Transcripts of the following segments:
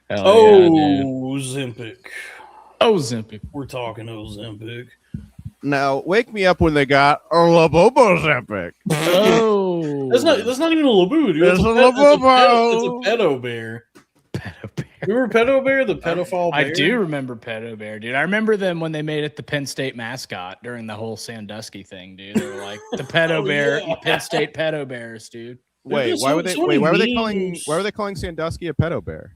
Hell yeah, dude. Ozempic. Ozempic. We're talking Ozempic. Now, wake me up when they got a Ozempic. Oh, That's not even a Labu, dude. It's a It's Labubu. a pedo bear. Pedo Bear. Remember Pedo Bear, the pedophile bear? I do remember Pedo Bear, dude. I remember them when they made it the Penn State mascot during the whole Sandusky thing, dude. They were like the Pedo Bear, yeah. Penn State Pedo Bears, dude. Wait, why were they calling Sandusky a pedo bear?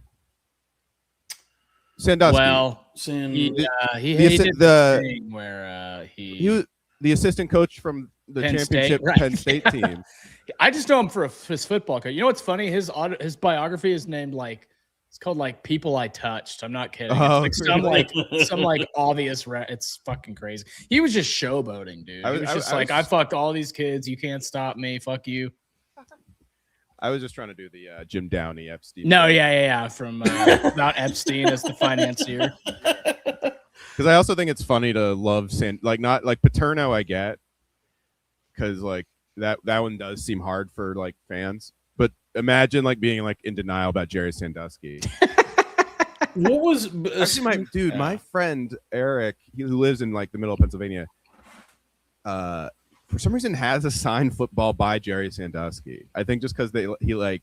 Sandusky. Well, he hated the thing where he was the assistant coach from the Penn championship State, right. Penn State team. I just know him for his football coach. You know what's funny? His biography is named it's called like People I Touched. I'm not kidding. Oh, It's like some obvious. It's fucking crazy. He was just showboating, dude. He was just I fucked all these kids. You can't stop me. Fuck you. I was just trying to do the Jim Downey Epstein. No, yeah. From not Epstein as the financier. Because I also think it's funny to love not like Paterno. I get because like that one does seem hard for like fans. But imagine like being like in denial about Jerry Sandusky. What was actually my friend Eric, who lives in like the middle of Pennsylvania, for some reason has a signed football by Jerry Sandusky. I think just because he like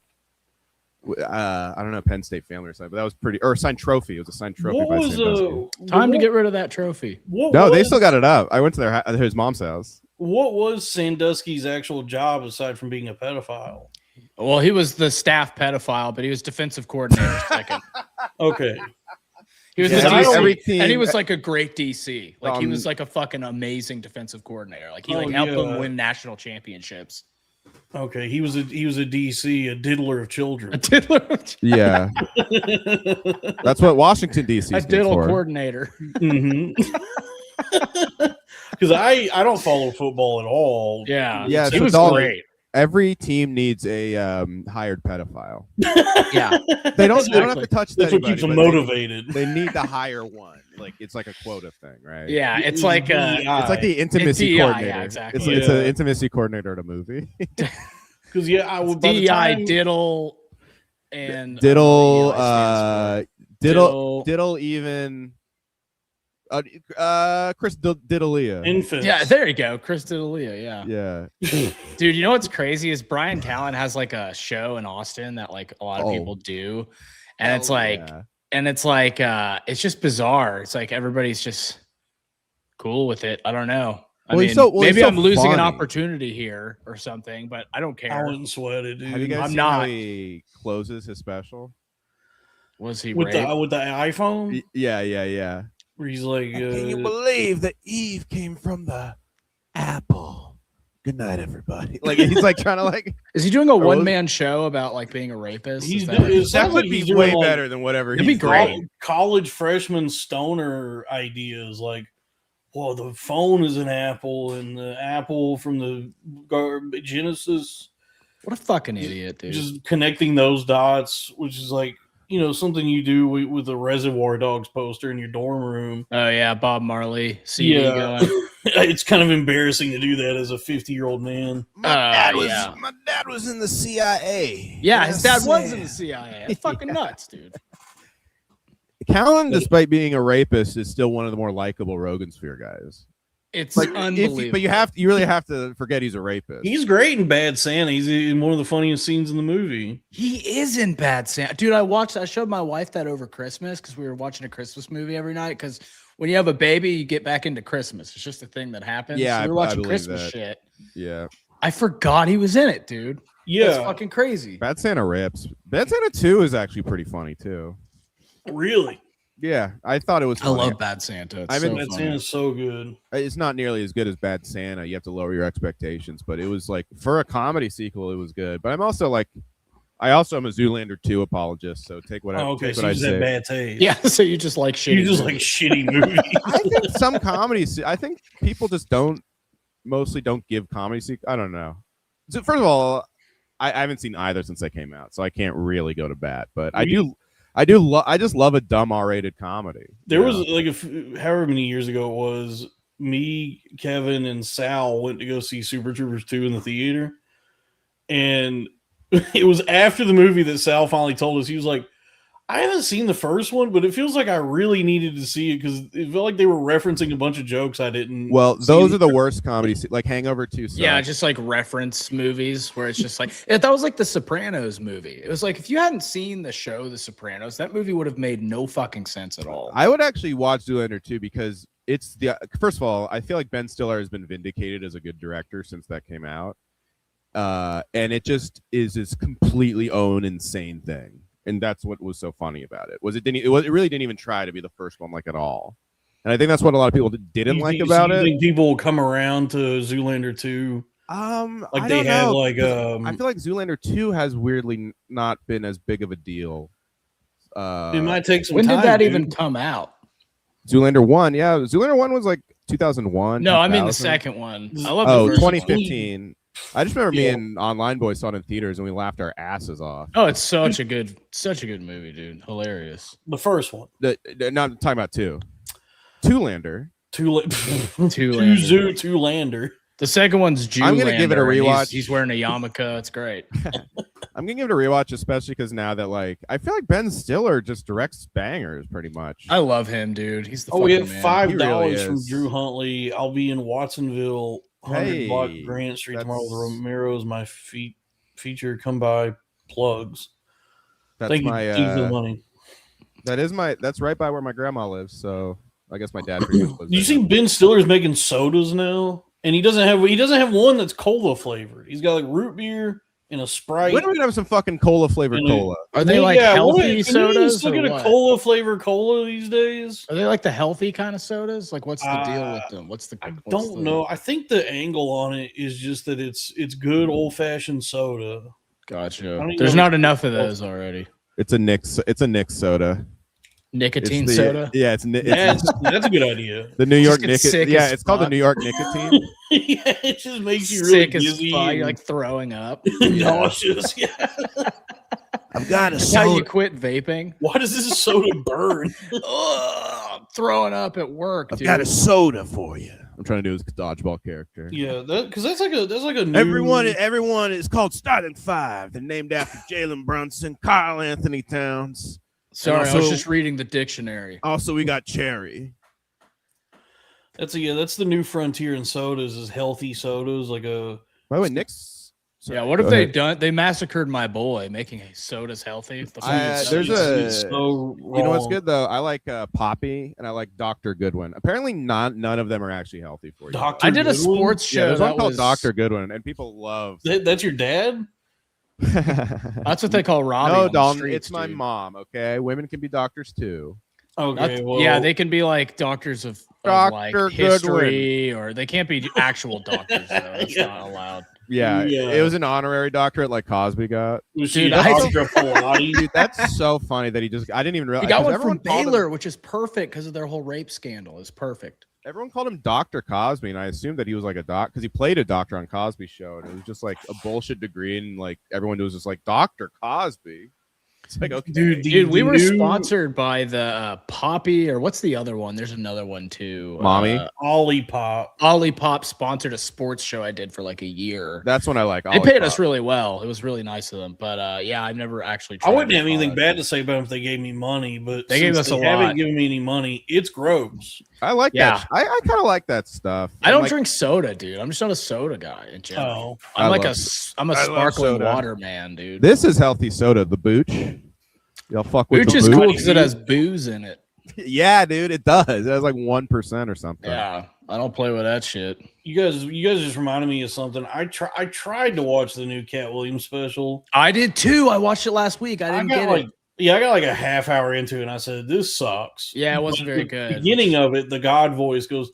I don't know, Penn State family or something, but that was pretty, or a signed trophy. It was a signed trophy by Sandusky. Time to get rid of that trophy. They still got it up. I went to his mom's house. What was Sandusky's actual job aside from being a pedophile? Well, he was the staff pedophile, but he was defensive coordinator second. Okay. He was the DC, and he was like a great DC. Like he was like a fucking amazing defensive coordinator. Like he helped them win national championships. Okay, he was a DC, a diddler of children. A diddler of yeah. That's what Washington DC a diddle coordinator. Mm-hmm. Because I don't follow football at all. Yeah, he was great. Every team needs a hired pedophile. Yeah, they don't have to touch. That's what keeps them motivated. They need to hire one. Like it's like a quota thing, right? Yeah, it's like the intimacy coordinator. Yeah, exactly. It's an intimacy coordinator at a movie. Because I would DEI diddle and diddle even. Chris Diddleia. Infants. Yeah, there you go. Chris Diddleia, yeah. Dude, you know what's crazy is Brian Callen has like a show in Austin that like a lot of people do. And it's like it's just bizarre. It's like everybody's just cool with it. I don't know. Maybe I'm losing an opportunity here or something, but I don't care. I wouldn't sweat it, dude. Have you guys seen how he closes his special? Was he with the iPhone? Yeah. Where he's like, can you believe that Eve came from the apple? Good night, everybody. Like he's like trying to like. Is he doing a one-man show about like being a rapist? That would be way better than whatever. It'd be great. College freshman stoner ideas like, well, the phone is an apple, and the apple from the Genesis. What a fucking idiot, dude! Just connecting those dots, which is like, something you do with the Reservoir Dogs poster in your dorm room. Oh yeah, Bob Marley. Going. It's kind of embarrassing to do that as a 50-year-old man. My dad was in the CIA. Yeah, his dad was in the CIA. It's fucking nuts, dude. Callen, despite being a rapist, is still one of the more likable Rogan Sphere guys. It's like unbelievable. But you really have to forget he's a rapist. He's great in Bad Santa. He's in one of the funniest scenes in the movie. He is in Bad Santa. Dude, I showed my wife that over Christmas because we were watching a Christmas movie every night. Because when you have a baby, you get back into Christmas. It's just a thing that happens. Yeah, so we were watching Christmas shit. Yeah. I forgot he was in it, dude. Yeah. That's fucking crazy. Bad Santa rips. Bad Santa 2 is actually pretty funny, too. Really? Yeah, I thought it was funny. I love Bad Santa. Bad Santa's so good. It's not nearly as good as Bad Santa. You have to lower your expectations, but it was like, for a comedy sequel, it was good. But I'm also like, I also am a Zoolander 2 apologist, so take what I okay, take so what I you say. bad taste. Yeah, so you just like shitty. You just like shitty movies. I think some comedies. I think people just don't give comedy. I don't know. So first of all, I haven't seen either since they came out, so I can't really go to bat. But I just love a dumb R-rated comedy. There was like however many years ago it was, me, Kevin, and Sal went to go see Super Troopers 2 in the theater, and it was after the movie that Sal finally told us, he was like, I haven't seen the first one, but it feels like I really needed to see it because it felt like they were referencing a bunch of jokes I didn't. Well, those are the worst comedies, like Hangover 2. Yeah, just like reference movies where it's just like that was like the Sopranos movie. It was like if you hadn't seen the show The Sopranos, that movie would have made no fucking sense at all. I would actually watch Zoolander 2 because it's the first of all, I feel like Ben Stiller has been vindicated as a good director since that came out, and it just is this completely own insane thing. And that's what was so funny about it. It really didn't even try to be the first one like at all. And I think that's what a lot of people didn't like about it. Think people will come around to Zoolander 2? Like I they have know. Like I feel like Zoolander 2 has weirdly not been as big of a deal. It might take some time. When did that dude. even come out? Zoolander 1, yeah. Zoolander 1 was like 2001. No, 2000. I mean the second one. I love the first 2015. I just remember me and Online Boys saw it in theaters and we laughed our asses off. Oh, it's such a good movie, dude. Hilarious. The first one. Not talking about 2. Two-lander. Two-lander. The second one's Jew. I'm gonna give it a rewatch. He's wearing a yarmulke. It's great. I'm gonna give it a rewatch, especially because now that like I feel like Ben Stiller just directs bangers pretty much. I love him, dude. He's the we have $5 really from Drew Huntley. I'll be in Watsonville, 100 block Grant Street tomorrow with Romero's my feature. Come by, plugs. That's money. That's right by where my grandma lives. So I guess my dad pretty much lives. You see, Ben Stiller's making sodas now, and he doesn't have one that's cola flavored. He's got like root beer and a Sprite. When are we gonna have some fucking cola flavored cola? Are they like healthy sodas? Still get a cola flavored cola these days? Are they like the healthy kind of sodas? Like, what's the deal with them? I don't know. I think the angle on it is just that it's good old fashioned soda. Gotcha. There's not enough of those already. It's a Nick's soda. Nicotine soda. Yeah, that's a good idea. The New York nicotine. Yeah, it's called the New York nicotine. Yeah, it just makes you really dizzy. You're like throwing up, nauseous. Yeah. I've got a soda. How you quit vaping? Why does this soda burn? I'm throwing up at work. I've got a soda for you. I'm trying to do his dodgeball character. Yeah, because that's like a new... everyone is called Starting Five. They're named after Jalen Brunson, Karl Anthony Towns. Sorry, I was just reading the dictionary. Also, we got Cherry. That's the new frontier in sodas is healthy sodas. Like a by the way, Nick's. Yeah, what have they done? They massacred my boy, making sodas healthy. You know what's good though? I like Poppy and I like Dr. Goodwin. Apparently, none of them are actually healthy for you. I did a sports show. Yeah, there's one called Dr. Goodwin, and people love. That's your dad. That's what they call Robbie. No, Dalton, it's my mom. Okay, women can be doctors too. Okay, yeah, they can be like doctors of like history, or they can't be actual doctors. Though. That's not allowed. Yeah, it was an honorary doctorate like Cosby got. Dude, that's so funny that I didn't even realize. He got one from Baylor, which is perfect because of their whole rape scandal. It's perfect. Everyone called him Dr. Cosby, and I assumed that he was like a doc because he played a doctor on Cosby's show, and it was just like a bullshit degree, and like everyone was just like Dr. Cosby. It's like, okay, dude, we were sponsored by the Poppy, or what's the other one? There's another one too. Mommy, Olipop sponsored a sports show I did for like a year. That's when I like. They paid us really well. It was really nice of them. But yeah, I've never actually tried. I wouldn't have anything bad to say about them if they gave me money, but they gave us a lot. Haven't given me any money. It's gross. I like that. I kind of like that stuff. I don't drink soda, dude. I'm just not a soda guy in general. I'm a sparkling water man, dude. This is healthy soda, the Booch. Y'all fuck with Booch is cool because it has booze in it. Yeah, dude, it does. It has like 1% or something. Yeah, I don't play with that shit. You guys just reminded me of something. I tried to watch the new Cat Williams special. I did too. I watched it last week. I didn't get it. Yeah, I got like a half hour into it, and I said, "This sucks." Yeah, it wasn't very good. The beginning of it, the God voice goes,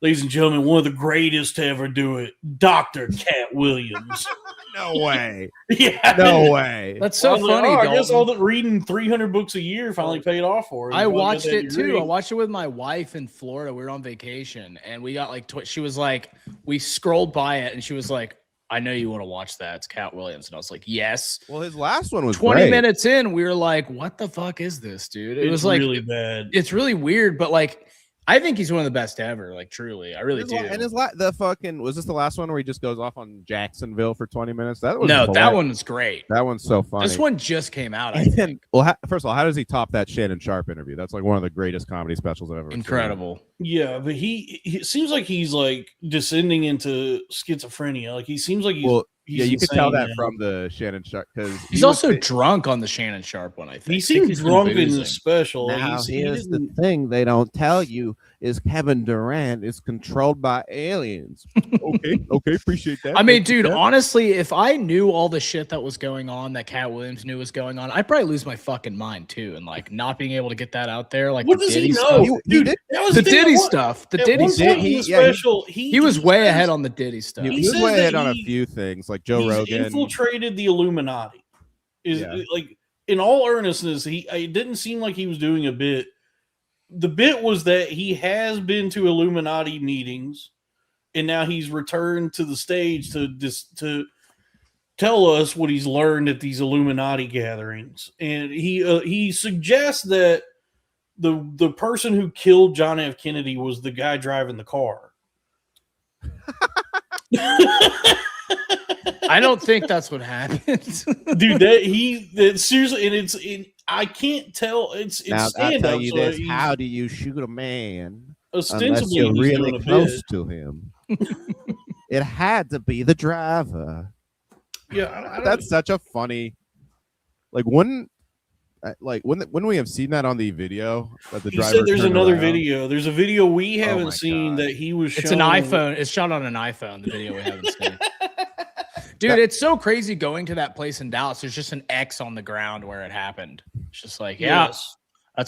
"Ladies and gentlemen, one of the greatest to ever do it, Dr. Cat Williams." No way. Yeah. No way. That's so funny. I guess all that reading 300 books a year finally paid off for it. I watched it too. I watched it with my wife in Florida. We were on vacation, and we got like she was like, we scrolled by it, and she was like, "I know you want to watch that. It's Cat Williams." And I was like, "Yes." Well, his last one was 20 minutes in. We were like, "What the fuck is this, dude?" It was like really bad. It's really weird, but like, I think he's one of the best ever. Like truly, I really do. And the fucking was this the last one where he just goes off on Jacksonville for 20 minutes? That was that one was great. That one's so funny. This one just came out. I think. First of all, how does he top that Shannon Sharp interview? That's like one of the greatest comedy specials I've ever seen. Incredible. Yeah, but he seems like he's like descending into schizophrenia. Like he seems like he's you can tell that from the Shannon Sharp because he's also drunk on the Shannon Sharp one. I think he seemed drunk in the special. Now here's the thing they don't tell you is Kevin Durant is controlled by aliens. okay, appreciate that. I mean, dude, honestly, if I knew all the shit that was going on that Cat Williams knew was going on, I'd probably lose my fucking mind too. And like not being able to get that out there, like what does he know? Dude, the Diddy stuff. The Diddy stuff. He was way ahead on the Diddy stuff. He was way ahead on a few things, like Joe Rogan infiltrated the Illuminati. Like in all earnestness, it didn't seem like he was doing a bit. The bit was that he has been to Illuminati meetings, and now he's returned to the stage to tell us what he's learned at these Illuminati gatherings. And he suggests that the person who killed John F. Kennedy was the guy driving the car. I don't think that's what happened, dude. That seriously, and I can't tell. It's now, stand I'll up. tell you this: how do you shoot a man unless Ostensibly, you're really close to him? It had to be the driver. Yeah, that's such a funny. When we have seen that on the video that the driver said there's another around. video. There's a video we haven't seen that he was. It's an iPhone. It's shot on an iPhone. The video we haven't seen. Dude, it's so crazy going to that place in Dallas. There's just an X on the ground where it happened. It's just like, that's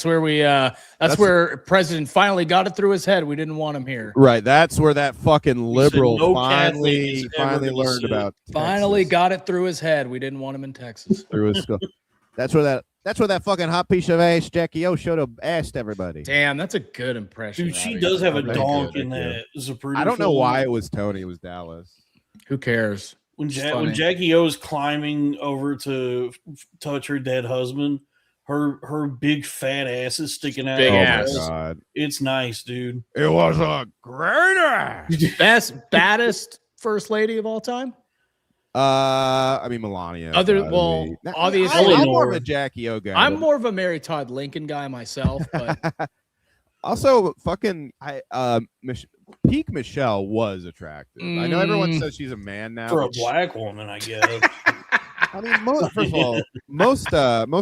where that's where President finally got it through his head. We didn't want him here. Right. That's where that fucking liberal finally learned about. Finally got it through his head. We didn't want him in Texas. Through his skull. That's where that fucking hot piece of ass Jackie O should have asked everybody. Damn, that's a good impression. Dude, she does have a donk in that Zapruder. I don't know why it was Tony. It was Dallas. Who cares? When Jackie O is climbing over to touch her dead husband, her big fat ass is sticking out. Big ass. Oh my God. It's nice, dude. It was a great ass. Baddest first lady of all time? I mean Melania. Obviously, I'm more of a Jackie O guy. I'm more of a Mary Todd Lincoln guy myself, but also fucking Peak Michelle was attractive. I know everyone says she's a man now. For a black woman, I guess. I mean, first of all, most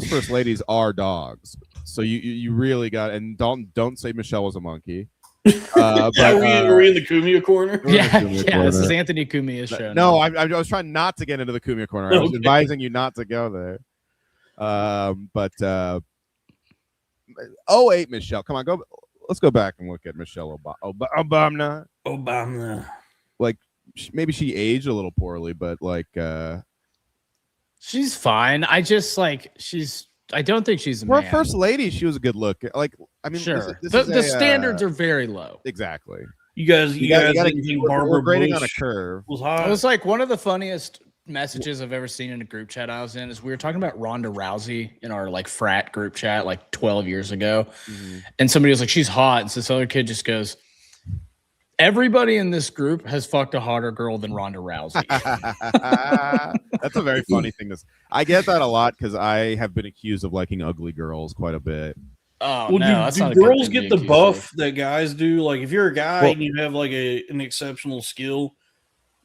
first ladies are dogs. So you really got, and don't say Michelle was a monkey. Are we in the Cumia corner? Yeah, this is Anthony Cumia's show. No, I was trying not to get into the Cumia corner. I was advising you not to go there. 08 Michelle. Come on, let's go back and look at Michelle Obama. Like maybe she aged a little poorly, but like she's fine. I just I don't think she's a for man. a first lady. She was a good look. Like I mean, sure. The standards are very low. Exactly. You guys think Barbara grading Bush on a curve was hot? It was like one of the funniest messages I've ever seen in a group chat I was in is we were talking about Ronda Rousey in our like frat group chat like 12 years ago. Mm-hmm. And somebody was like, she's hot. And so this other kid just goes, everybody in this group has fucked a hotter girl than Ronda Rousey. That's a very funny thing. I get that a lot because I have been accused of liking ugly girls quite a bit. Oh, well, no, do girls get the buff that guys do? Like if you're a guy and you have like an exceptional skill,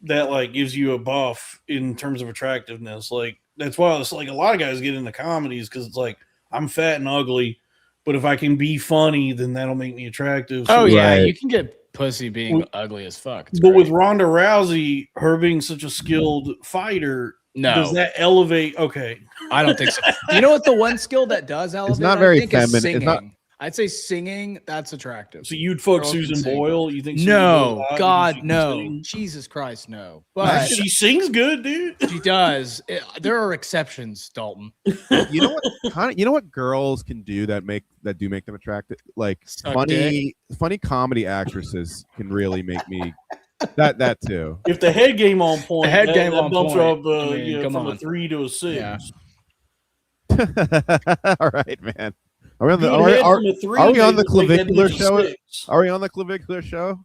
that like gives you a buff in terms of attractiveness. Like that's why it's like a lot of guys get into comedies because it's like I'm fat and ugly, but if I can be funny, then that'll make me attractive. So, you can get pussy being ugly as fuck. But with Ronda Rousey, her being such a skilled fighter, does that elevate? Okay, I don't think so. You know what? The one skill that does elevate, it's not very feminine. It's not. I'd say singing, that's attractive. So you'd fuck Susan Boyle? You think? No, God, no. Jesus Christ, no. But she sings good, dude. She does. There are exceptions, Dalton. You know what girls can do that do make them attractive? Like funny comedy actresses can really make me that too. If the head game on point, that bumps her up from a 3 to a 6. Yeah. All right, man. Are we on the clavicular show? Are we on the clavicular show?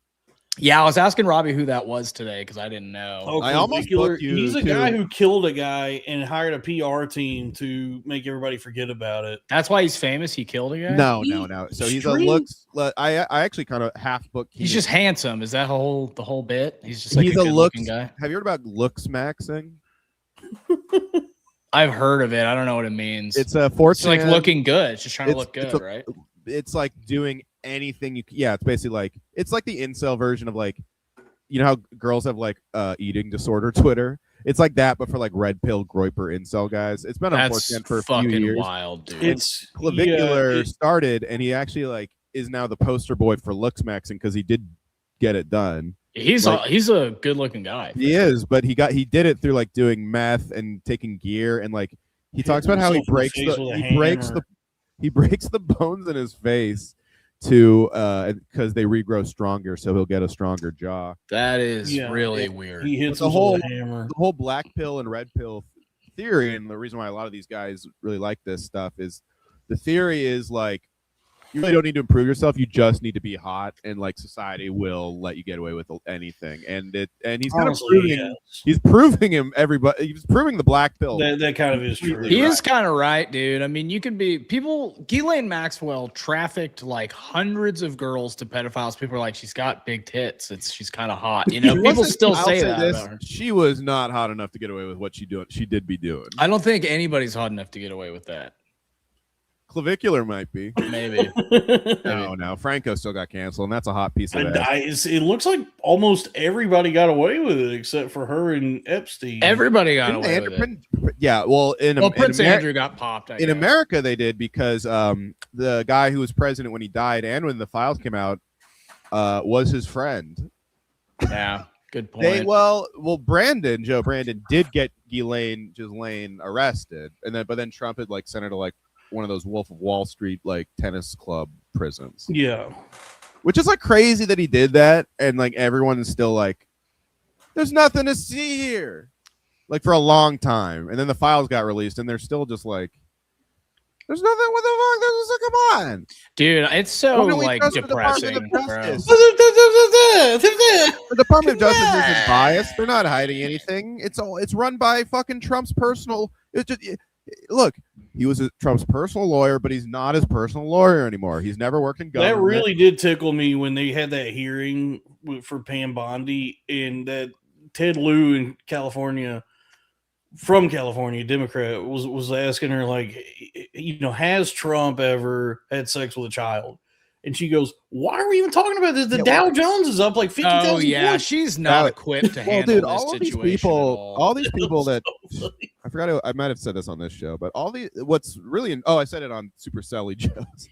Yeah, I was asking Robbie who that was today because I didn't know. Oh, I almost booked you. He's a guy who killed a guy and hired a PR team to make everybody forget about it. That's why he's famous. He killed a guy. No. So he's a looks. I actually kind of half booked. He's just handsome. Is that the whole bit? He's just like he's a good-looking guy. Have you heard about looks maxing? I've heard of it. I don't know what it means. It's a fortune. It's like looking good. It's just trying to look good, right? It's like doing anything it's basically like it's like the incel version of like, you know how girls have like eating disorder Twitter. It's like that, but for like red pill groiper incel guys. It's been on 4chan for a few years. Wild, dude. It's clavicular started, and he actually like is now the poster boy for looks maxing because he did get it done. He's a good looking guy. He is, but he did it through like doing meth and taking gear, and like he talks about how he breaks the bones in his face to because they regrow stronger, so he'll get a stronger jaw. That is really weird. He hits the whole black pill and red pill theory, and the reason why a lot of these guys really like this stuff is the theory is like you really don't need to improve yourself. You just need to be hot, and like society will let you get away with anything. And he's kind of proving he's proving he's proving the black pill. That kind of is true. He is kind of right, dude. I mean, you can be Ghislaine Maxwell trafficked like hundreds of girls to pedophiles. People are like, she's got big tits. She's kind of hot. You know, people still say that about her. She was not hot enough to get away with what she did be doing. I don't think anybody's hot enough to get away with that. Clavicular might be. Maybe. No. Franco still got canceled, and that's a hot piece of it looks like almost everybody got away with it except for her and Epstein. Everybody got away with it. Yeah, well, Prince Andrew got popped. In America, they did because the guy who was president when he died and when the files came out was his friend. Yeah, good point. Joe Brandon did get Ghislaine arrested, but then Trump had like sent her to like one of those Wolf of Wall Street like tennis club prisons. Yeah. Which is like crazy that he did that, and like everyone is still like, there's nothing to see here. Like for a long time. And then the files got released and they're still just like, there's nothing, what the fuck? Come on. Dude, it's so like depressing. The Department of Justice isn't biased. They're not hiding anything. It's run by fucking Trump's personal. Look, he was Trump's personal lawyer, but he's not his personal lawyer anymore. He's never worked in government. That really did tickle me when they had that hearing for Pam Bondi and that Ted Lieu in California, from California, Democrat, was asking her, like, you know, has Trump ever had sex with a child? And she goes, why are we even talking about this? The Dow Jones is up like 50,000 points. Yeah, she's not equipped to handle this situation. All these people that I forgot, I might have said this on this show, but what's really, I said it on Super Selly Joes.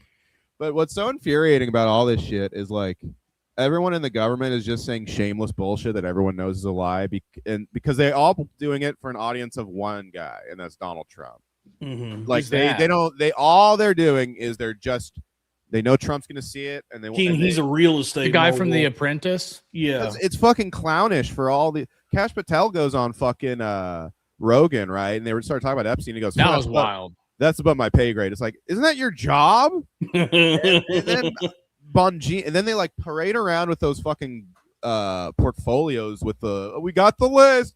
But what's so infuriating about all this shit is like everyone in the government is just saying shameless bullshit that everyone knows is a lie, because they're all doing it for an audience of one guy, and that's Donald Trump. Mm-hmm. Like all they're doing is they know Trump's going to see it, and he's a real estate. The guy mogul. From The Apprentice. Yeah, it's fucking clownish for all the. Cash Patel goes on fucking Rogan, right? And they started talking about Epstein. He goes, "That was wild. That's above my pay grade." It's like, isn't that your job? and then Bonji, and then they like parade around with those fucking portfolios with we got the list.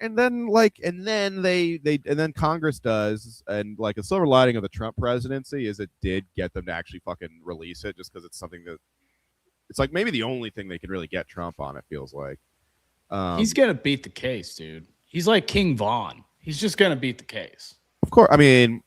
And then then Congress does, and like a silver lining of the Trump presidency is it did get them to actually fucking release it, just because it's something that it's like maybe the only thing they could really get Trump on. It feels like he's gonna beat the case, dude. He's like King Von. He's just gonna beat the case. Of course, I mean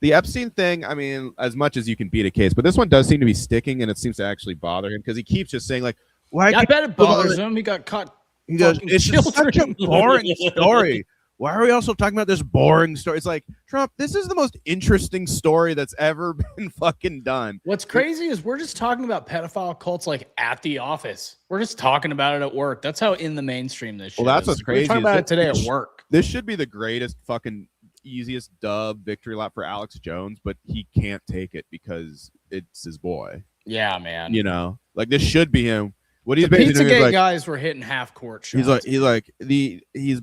the Epstein thing. I mean, as much as you can beat a case, but this one does seem to be sticking, and it seems to actually bother him because he keeps just saying like, "Why?" I bet it bothers him. He got caught. He goes, it's such a boring story. Why are we also talking about this boring story? It's like, Trump, this is the most interesting story that's ever been fucking done. What's crazy is we're just talking about pedophile cults like at the office. We're just talking about it at work. That's how in the mainstream this shit Well, that's is. what's crazy. We're talking about it today at work. This should be the greatest fucking easiest dub victory lap for Alex Jones, but he can't take it because it's his boy. Yeah, man. You know, like this should be him. What he's the basically doing is like, guys were hitting half court shots. He's basically like, here's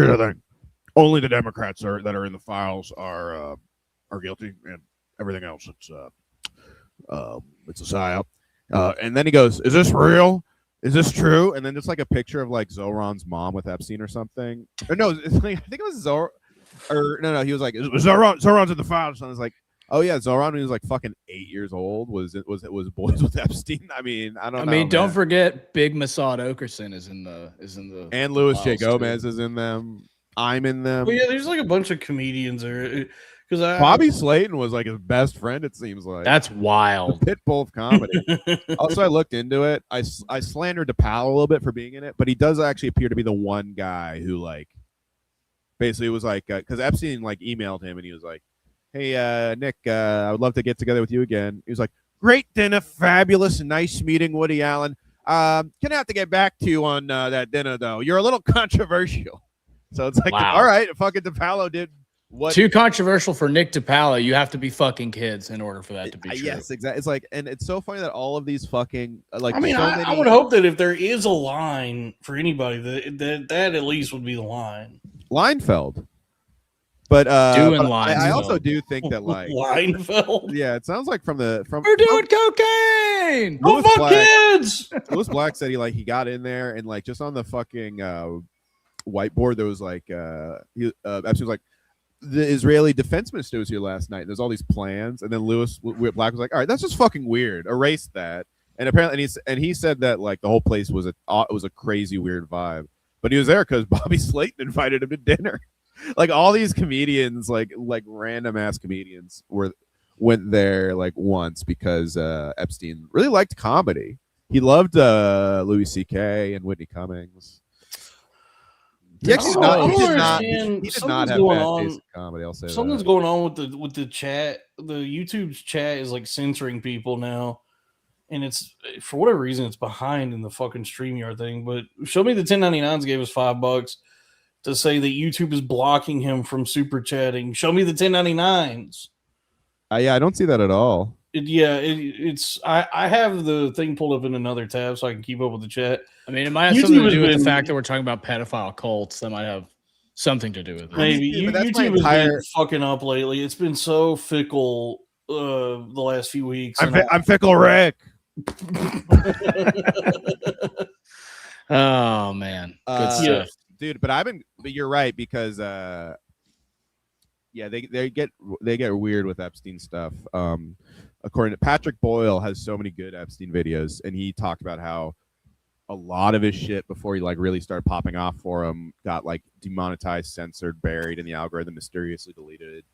the thing. Only the Democrats that are in the files are guilty, and everything else, it's a psyop. And then he goes, "Is this real? Is this true?" And then just like a picture of like Zoran's mom with Epstein or something. Or no, it's like, I think it was Zoran. Or no, he was like, Zoran's in the files. And I was like, oh yeah, Zoran, when he was like fucking 8 years old, was boys with Epstein. I mean, I don't know. Don't forget, Big Mossad Okerson is in the and Louis J. Gomez is in them. I'm in them. Well, yeah, there's like a bunch of comedians there. Because Bobby Slayton was like his best friend. It seems like that's wild. The Pitbull of comedy. Also, I looked into it. I slandered DePaul a little bit for being in it, but he does actually appear to be the one guy who like basically was like because Epstein like emailed him and he was like, "Hey, Nick, I would love to get together with you again." He was like, "Great dinner, fabulous, nice meeting, Woody Allen. Gonna have to get back to you on that dinner though. You're a little controversial." So it's like, all right, fucking DePaolo did. What? Too controversial for Nick DiPaolo. You have to be fucking kids in order for that to be true. Yes, exactly. It's like, and it's so funny that all of these fucking like. I mean, I would hope that if there is a line for anybody, that at least would be the line. Leinfeld. But I also do think that like Leinfeld. Yeah, it sounds like from we're doing cocaine. Oh fuck kids. Louis Black said he got in there and like just on the fucking whiteboard there was like Epstein was like, the Israeli defense minister was here last night. There's all these plans, and then Louis Black was like, "All right, that's just fucking weird. Erase that." And apparently, he said that like the whole place was a crazy weird vibe. But he was there because Bobby Slayton invited him to dinner. Like all these comedians, like random ass comedians, went there like once because Epstein really liked comedy. He loved Louis C.K. and Whitney Cummings. He did not have bad taste in comedy. I'll say something's going on with the chat. The YouTube's chat is like censoring people now, and it's for whatever reason it's behind in the fucking StreamYard thing. But Show Me the 1099s gave us $5 to say that YouTube is blocking him from super chatting. Show me the 1099s. Yeah, I don't see that at all. It's I have the thing pulled up in another tab so I can keep up with the chat. I mean, it might have something to do with the fact that we're talking about pedophile cults. That might have something to do with it. Maybe YouTube has been fucking up lately. It's been so fickle the last few weeks. I'm fickle Rick. Oh man, good stuff, dude. But you're right because they get weird with Epstein stuff. According to Patrick Boyle, has so many good Epstein videos, and he talked about how a lot of his shit before he like really started popping off for him got like demonetized, censored, buried in the algorithm, mysteriously deleted.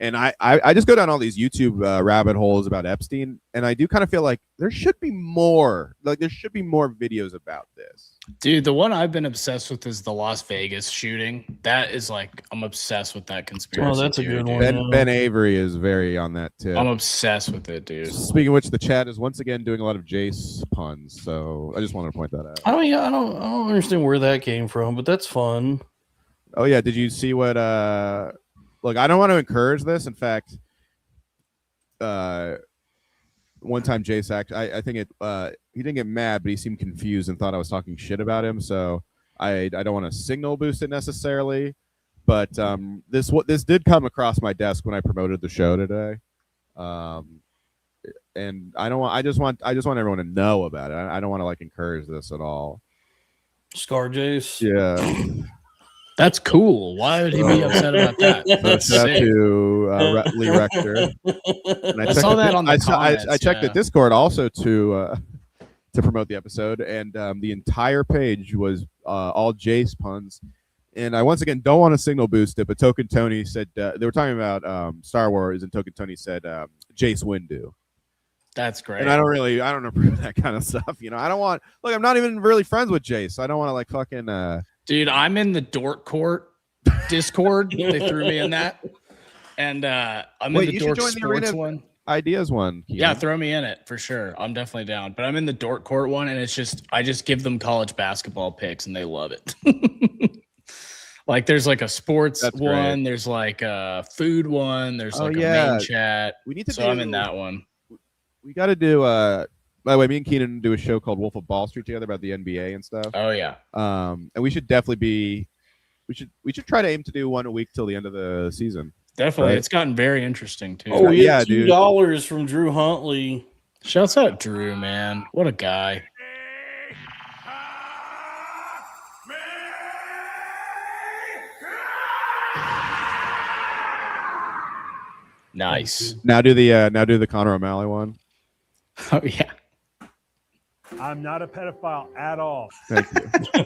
And I just go down all these YouTube rabbit holes about Epstein, and I do kind of feel like there should be more. Like there should be more videos about this. Dude, the one I've been obsessed with is the Las Vegas shooting. That is like I'm obsessed with that conspiracy. Oh, that's a good one. Ben Avery is very on that too. I'm obsessed with it, dude. Speaking of which, the chat is once again doing a lot of Jace puns, so I just wanted to point that out. I don't understand where that came from, but that's fun. Oh yeah, did you see what? Look, I don't want to encourage this. In fact, one time Jace I think he didn't get mad, but he seemed confused and thought I was talking shit about him. So I don't want to signal boost it necessarily, but this did come across my desk when I promoted the show today, and I just want everyone to know about it. I don't want to like encourage this at all. Scar Jace, yeah. That's cool. Why would he be upset about that? That's to Lee Rector. And I saw that on the comments. I checked the Discord also to promote the episode, and the entire page was all Jace puns. And I once again don't want to signal boost it, but Token Tony said they were talking about Star Wars, and Token Tony said Jace Windu. That's great. And I don't approve that kind of stuff. You know, I don't want. Look, I'm not even really friends with Jace. So I don't want to like fucking. Dude, I'm in the Dork Court Discord. They threw me in that. And I'm in the Dork Sports one. Ideas one. Keenan. Yeah, throw me in it for sure. I'm definitely down. But I'm in the Dork Court one, and I just give them college basketball picks, and they love it. Like there's like a sports one, there's like a food one, there's like a main chat. I'm in that one. We got to do. By the way, me and Keenan do a show called Wolf of Ball Street together about the NBA and stuff. Oh yeah. And we should definitely we should try to aim to do one a week till the end of the season. Definitely. Right? It's gotten very interesting, too. Oh, yeah, $2 from Drew Huntley. Shouts out Drew, man. What a guy. Nice. Now do the Conor O'Malley one. Oh yeah. I'm not a pedophile at all. Thank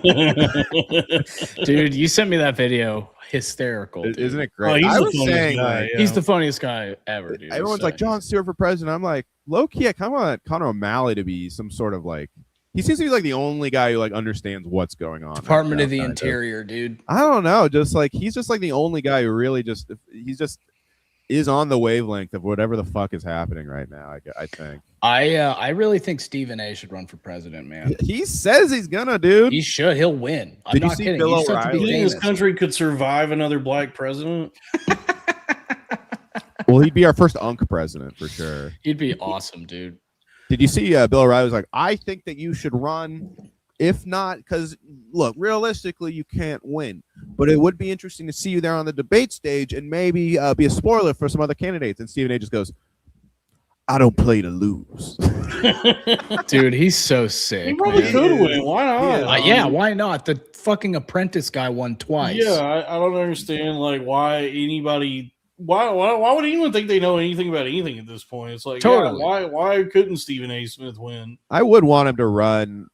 you. Dude, you sent me that video. Hysterical. Dude. Isn't it great? Oh, I was saying guy, he's the funniest guy ever, dude. Everyone's like, Jon Stewart for president. I'm like, low-key, I kind of want Conor O'Malley to be some sort of like, he seems to be like the only guy who like understands what's going on. Department of the Interior, dude. I don't know. Just like, he's just like the only guy who really he's just is on the wavelength of whatever the fuck is happening right now. I think. I really think Stephen A. should run for president, man. He says he's gonna, dude. He should. He'll win. I'm Did not you see kidding. Bill You O'Reilly? Do you think this country could survive another black president? Well, he'd be our first UNC president for sure. He'd be awesome, dude. Did you see Bill O'Reilly was like, I think that you should run. If not, because look, realistically, you can't win. But it would be interesting to see you there on the debate stage and maybe be a spoiler for some other candidates. And Stephen A. just goes, I don't play to lose. Dude, he's so sick. He probably could win. Why not? Yeah, why not? The fucking Apprentice guy won twice. Yeah, I don't understand like why anybody. Why would anyone think they know anything about anything at this point? It's like, totally. Yeah, why couldn't Stephen A. Smith win? I would want him to run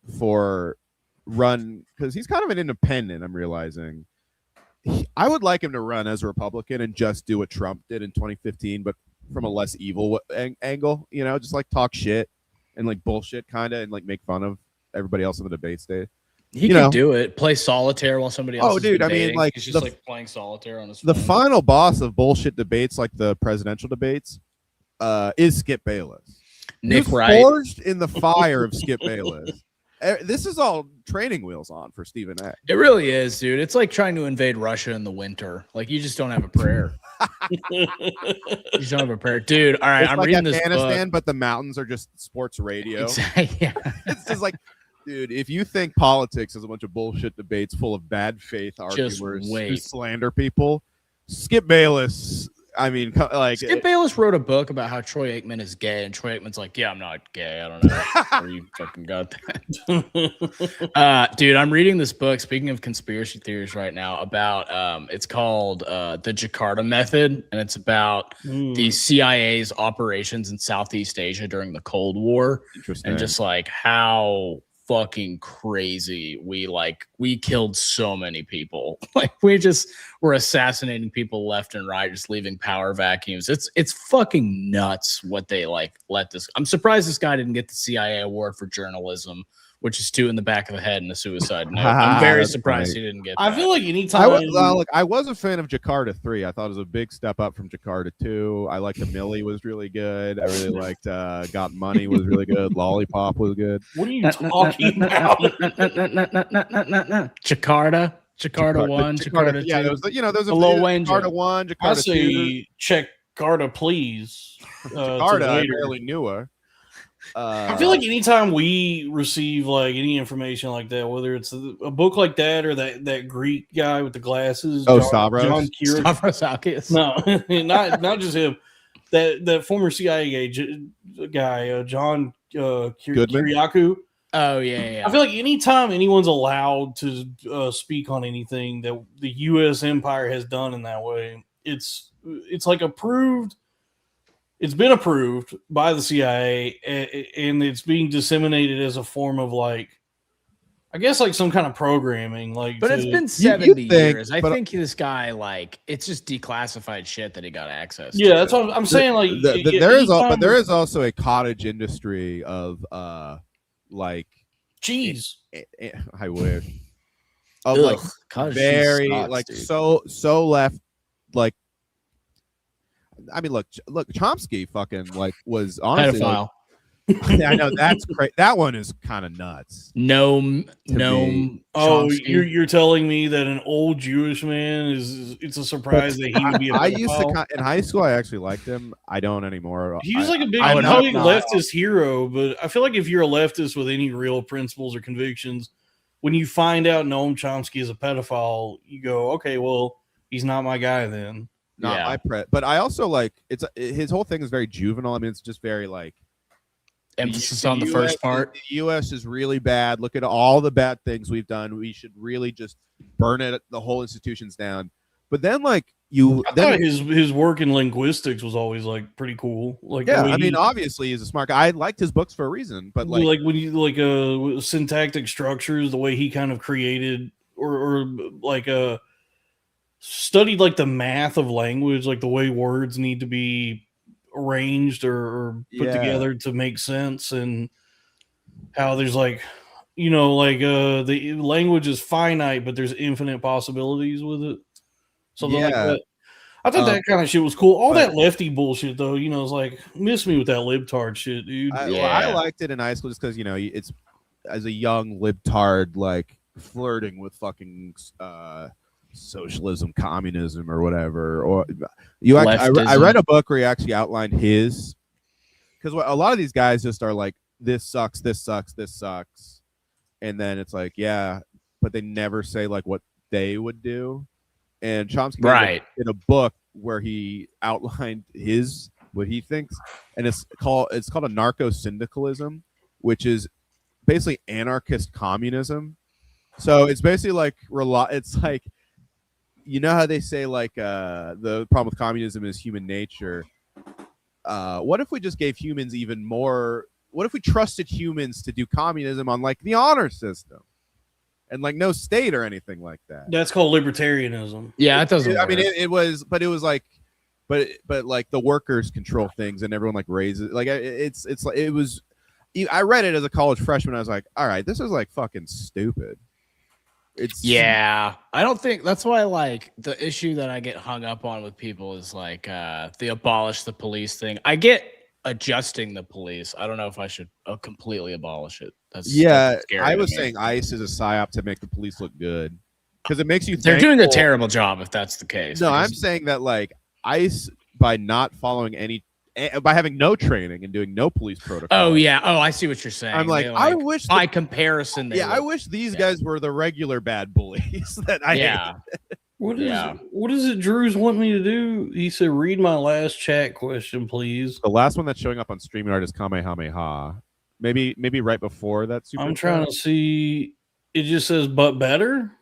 because he's kind of an independent. I'm realizing. I would like him to run as a Republican and just do what Trump did in 2015, but from a less evil angle, you know, just like talk shit and like bullshit kind of and like make fun of everybody else on the debate stage. He can do it. Play solitaire while somebody else. Oh, dude! I mean, like he's just like playing solitaire on his phone. The final boss of bullshit debates, like the presidential debates, is Skip Bayless. Nick He's Wright, forged in the fire of Skip Bayless. This is all training wheels on for Stephen A. It really is, dude. It's like trying to invade Russia in the winter. Like you just don't have a prayer. You just don't have a prayer, dude. All right, it's I'm like reading Afghanistan, this book, but the mountains are just sports radio. Exactly. Yeah. It's just like. Dude, if you think politics is a bunch of bullshit debates full of bad faith arguers who slander people, Skip Bayless, I mean, like Skip Bayless wrote a book about how Troy Aikman is gay, and Troy Aikman's like, yeah, I'm not gay. I don't know where you fucking got that. Dude, I'm reading this book, speaking of conspiracy theories right now, about it's called The Jakarta Method, and it's about the CIA's operations in Southeast Asia during the Cold War. Interesting. And just like how fucking crazy we killed so many people. Like we just were assassinating people left and right, just leaving power vacuums. It's fucking nuts what they like let this. I'm surprised this guy didn't get the CIA award for journalism, which is 2 in the back of the head and a suicide note. I'm very surprised he didn't get that. I feel like anytime I was a fan of Jakarta 3. I thought it was a big step up from Jakarta 2. I liked the Millie was really good. I really liked Got Money was really good. Lollipop was good. What are you talking about? Jakarta 1, Jakarta 2. Yeah, there was a Lil Wayne Jakarta 1, Jakarta I 2. say check Jakarta, please. Jakarta, I barely knew her. I feel like anytime we receive like any information like that, whether it's a book like that or that Greek guy with the glasses, Stavros Alkius. No, not just him. That former CIA guy, John Kiriakou. Oh yeah. I feel like anytime anyone's allowed to speak on anything that the U.S. empire has done in that way, it's like approved. It's been approved by the CIA, and it's being disseminated as a form of like, I guess like some kind of programming. Like, but it's been 70 years. I think this guy like it's just declassified shit that he got access to. Yeah, that's what I'm saying. Like, there is also a cottage industry of like cheese. I wish of like very sucks, like dude. so left like. I mean, look, Chomsky fucking like was honestly. Pedophile. I know that's great. That one is kind of nuts. Gnome. Oh, you're telling me that an old Jewish man it's a surprise that he would be a pedophile? I used to in high school. I actually liked him. I don't anymore. He was like a big leftist hero, but I feel like if you're a leftist with any real principles or convictions, when you find out Noam Chomsky is a pedophile, you go, okay, well, he's not my guy then. not my but I also like his whole thing is very juvenile. I mean, it's just very like emphasis on the first part. The U.S. is really bad. Look at all the bad things we've done. We should really just burn it, the whole institutions down. But then, like I thought his work in linguistics was always like pretty cool. Like, yeah, I mean, obviously he's a smart guy. I liked his books for a reason. But like when you syntactic structures, the way he kind of created or studied like the math of language, like the way words need to be arranged or put together to make sense, and how there's like the language is finite but there's infinite possibilities with it, something like that. I thought that kind of shit was cool. All that lefty bullshit though, it's like, miss me with that libtard shit, dude. I liked it in high school just because it's as a young libtard, like flirting with fucking socialism, communism, or whatever. Or I read a book where he actually outlined his, because a lot of these guys just are like, this sucks, and then it's like, yeah, but they never say like what they would do. And Chomsky in a book where he outlined what he thinks, and it's called a narco-syndicalism, which is basically anarchist communism. So it's basically like it's like, how they say like the problem with communism is human nature. What if we just gave humans even more? What if we trusted humans to do communism on like the honor system, and like no state or anything like that? That's called libertarianism. Yeah, it doesn't. I mean, it was like, but like the workers control things, and everyone like raises like it's like it was. I read it as a college freshman. I was like, all right, this is like fucking stupid. I don't think that's why like the issue that I get hung up on with people is like the abolish the police thing. I get adjusting the police. I don't know if I should completely abolish it. That's I was saying ICE is a psyop to make the police look good, because it makes you they're doing a terrible job if that's the case. No, I'm saying that like ICE, by not following by having no training and doing no police protocol. Oh yeah. Oh, I see what you're saying. I'm like, I wish by comparison. I wish these guys were the regular bad bullies that I hate. What is it Drew's want me to do? He said, read my last chat question, please. The last one that's showing up on StreamYard is Kamehameha. Maybe right before that. I'm trying to see. It just says, but better.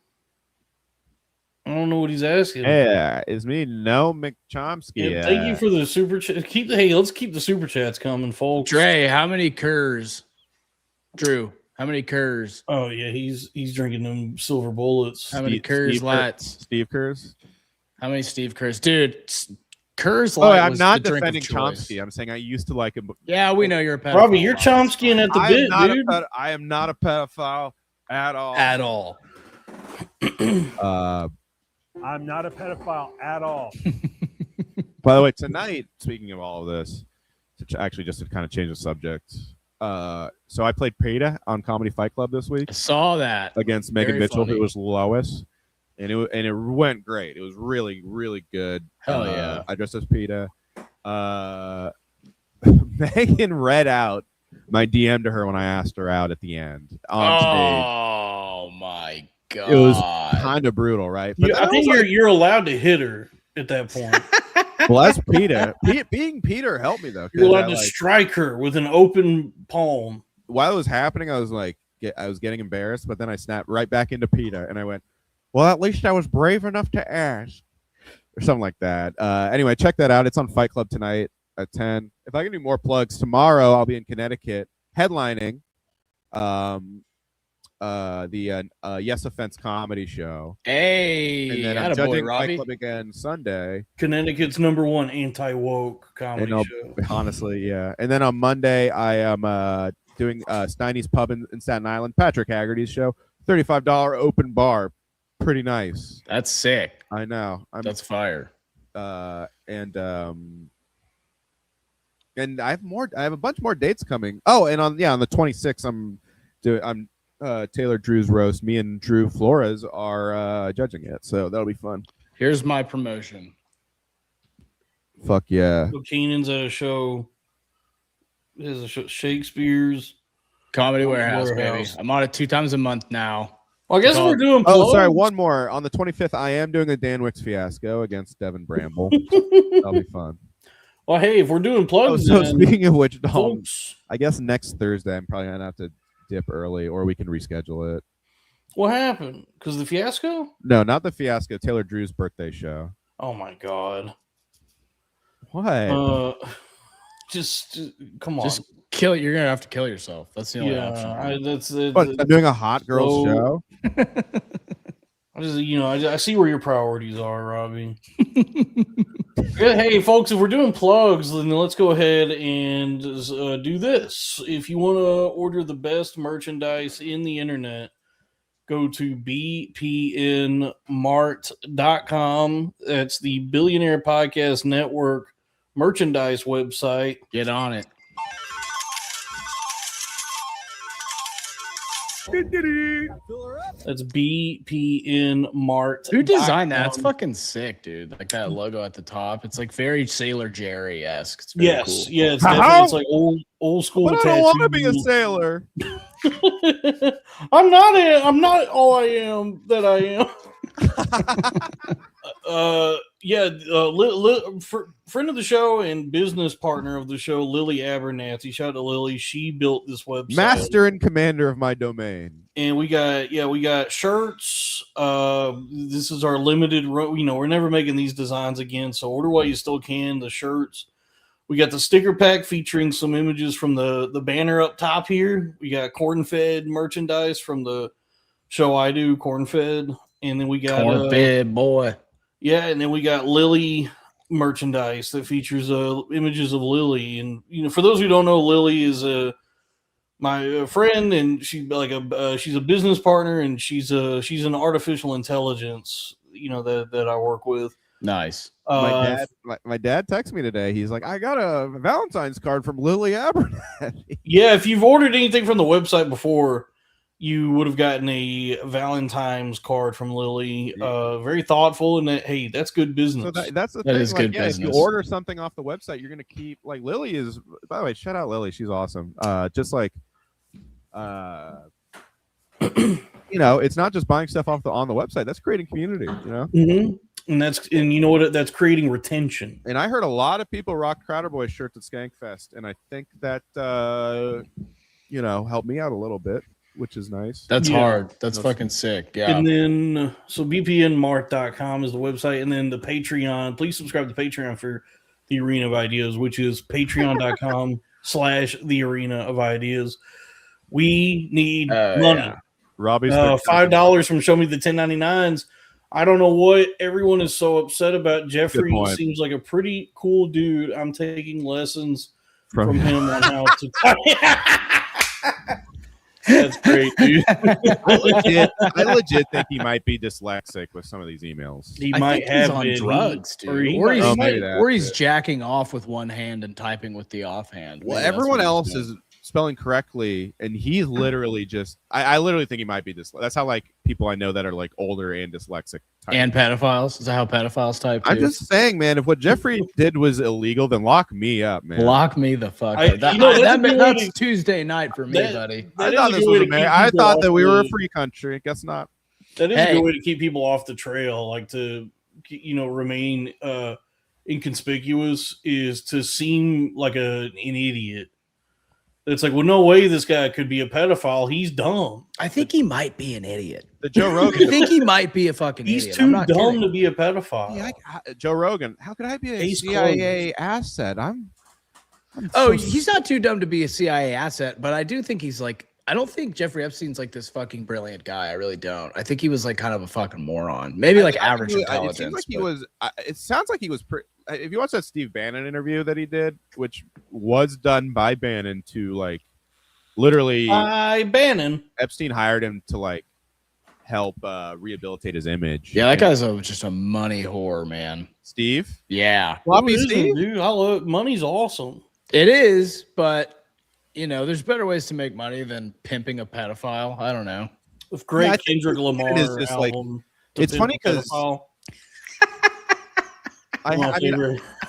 I don't know what he's asking. Yeah, it's me, no McChomsky. Yeah, thank you for the super chat. Let's keep the super chats coming, folks. Dre, how many Kurs? Drew, how many Kurs? Oh yeah, he's drinking them silver bullets. How many Kurs Lights? Steve Kurs. How many Steve Kurs, dude? Kurs Light. Oh, I'm not defending Chomsky. I'm saying I used to like him. Yeah, we know you're a pedophile. Robbie, you're Chomskying at the bit, dude. I am not a pedophile at all. At all. I'm not a pedophile at all. By the way, tonight, speaking of all of this, actually just to kind of change the subject, so I played PETA on Comedy Fight Club this week. I saw that against Megan Mitchell, who was Lois, and it went great. It was really, really good. Hell yeah! I dressed as PETA. Megan read out my DM to her when I asked her out at the end on stage. Oh my God. It was kind of brutal, right? But I think you're allowed to hit her at that point. Well, that's PETA. Being PETA helped me though. You're allowed to strike her with an open palm. While it was happening, I was like, I was getting embarrassed, but then I snapped right back into PETA, and I went, "Well, at least I was brave enough to ask," or something like that. Anyway, check that out. It's on Fight Club tonight at 10. If I can do more plugs, tomorrow I'll be in Connecticut headlining the Yes Offense comedy show. Hey, and then I'm judging Fight Club again Sunday. Connecticut's #1 anti-woke comedy show. Honestly, yeah. And then on Monday, I am doing Steiny's Pub in Staten Island, Patrick Haggerty's show, $35 open bar. Pretty nice. That's sick. I know. That's fire. And I have a bunch more dates coming. Oh, and on the 26th, I'm Taylor Drew's roast. Me and Drew Flores are judging it, so that'll be fun. Here's my promotion. Fuck yeah! So Keenan's at a show. There's a show, Shakespeare's Comedy Warehouse, baby. I'm on it 2 times a month now. Well, I guess we're doing. Oh, sorry. One more. On the 25th, I am doing a Dan Wicks fiasco against Devin Bramble. That'll be fun. Well, hey, if we're doing plugs, so speaking of which, folks, I guess next Thursday I'm probably gonna have to dip early, or we can reschedule it. What happened? Because the fiasco? No, not the fiasco. Taylor Drew's birthday show. Oh my god! What? Just come on. Just kill it. You're gonna have to kill yourself. That's the only option. I'm doing a hot girl show. I see where your priorities are, Robbie. Hey, folks, if we're doing plugs, then let's go ahead and do this. If you want to order the best merchandise in the internet, go to bpnmart.com. That's the Billionaire Podcast Network merchandise website. Get on it. That's bpnmart. Who designed that? It's fucking sick, dude. Like that logo at the top. It's like very Sailor Jerry-esque. It's very cool. Yeah, it's definitely it's like old school. But I don't want to be a sailor. I'm not all I am that I am. Friend of the show and business partner of the show, Lily Abernathy. Shout out to Lily. She built this website. Master and commander of my domain. And we got shirts. This is our limited. We're never making these designs again, so order while you still can. The shirts. We got the sticker pack featuring some images from the banner up top here. We got corn-fed merchandise from the show I do, corn-fed. And then we got corn-fed boy. Yeah, and then we got Lily merchandise that features images of Lily. And for those who don't know, Lily is my friend, and she's a business partner, and she's an artificial intelligence, that I work with. Nice. My dad texted me today. He's like, I got a Valentine's card from Lily Abernathy. Yeah, if you've ordered anything from the website before, you would have gotten a Valentine's card from Lily. Very thoughtful, and hey, that's good business. So that's the that thing. Is good business. If you order something off the website, you're gonna keep Lily is. By the way, shout out Lily. She's awesome. Just like, it's not just buying stuff on the website. That's creating community. Mm-hmm. And you know what? That's creating retention. And I heard a lot of people rock Crowder Boy shirts at Skankfest, and I think that helped me out a little bit, which is nice. That's hard. That's fucking sick. Yeah. And then so bpnmart.com is the website, and then the Patreon. Please subscribe to Patreon for the Arena of Ideas, which is patreon.com/the Arena of Ideas. We need money. Yeah. Robbie's $5 from Show Me the 1099s. I don't know what everyone is so upset about. Jeffrey seems like a pretty cool dude. I'm taking lessons from him on how to type. That's great, dude. I legit think he might be dyslexic with some of these emails. He might have on drugs, dude. Or he's jacking off with one hand and typing with the offhand. Well, everyone else is spelling correctly, and he's literally just I literally think he might be dyslexic. That's how people I know that are older and dyslexic type. And pedophiles. Is that how pedophiles type too? I'm just saying, man, if what Jeffrey did was illegal, then lock me up, man. Lock me the fuck up. That's Tuesday night for me, buddy. I thought that we were a free country. Guess not. That is a good way to keep people off the trail, to remain inconspicuous, is to seem like an idiot. It's like, well, no way this guy could be a pedophile. He's dumb. I think he might be an idiot. The Joe Rogan. I think he might be a fucking idiot. He's too dumb to be a pedophile. Yeah, Joe Rogan. How could I be a CIA asset? He's not too dumb to be a CIA asset, but I do think he's I don't think Jeffrey Epstein's this fucking brilliant guy. I really don't. I think he was kind of a fucking moron. Maybe average intelligence. It sounds like he was pretty. If you watch that Steve Bannon interview that he did, which was done by Bannon to literally Bannon, Epstein hired him to help rehabilitate his image. Yeah, that guy's just a money whore, man. Steve? Yeah. Floppy Steve? Dude, money's awesome. It is, but there's better ways to make money than pimping a pedophile. I don't know. With great Kendrick Lamar is just album. It's funny because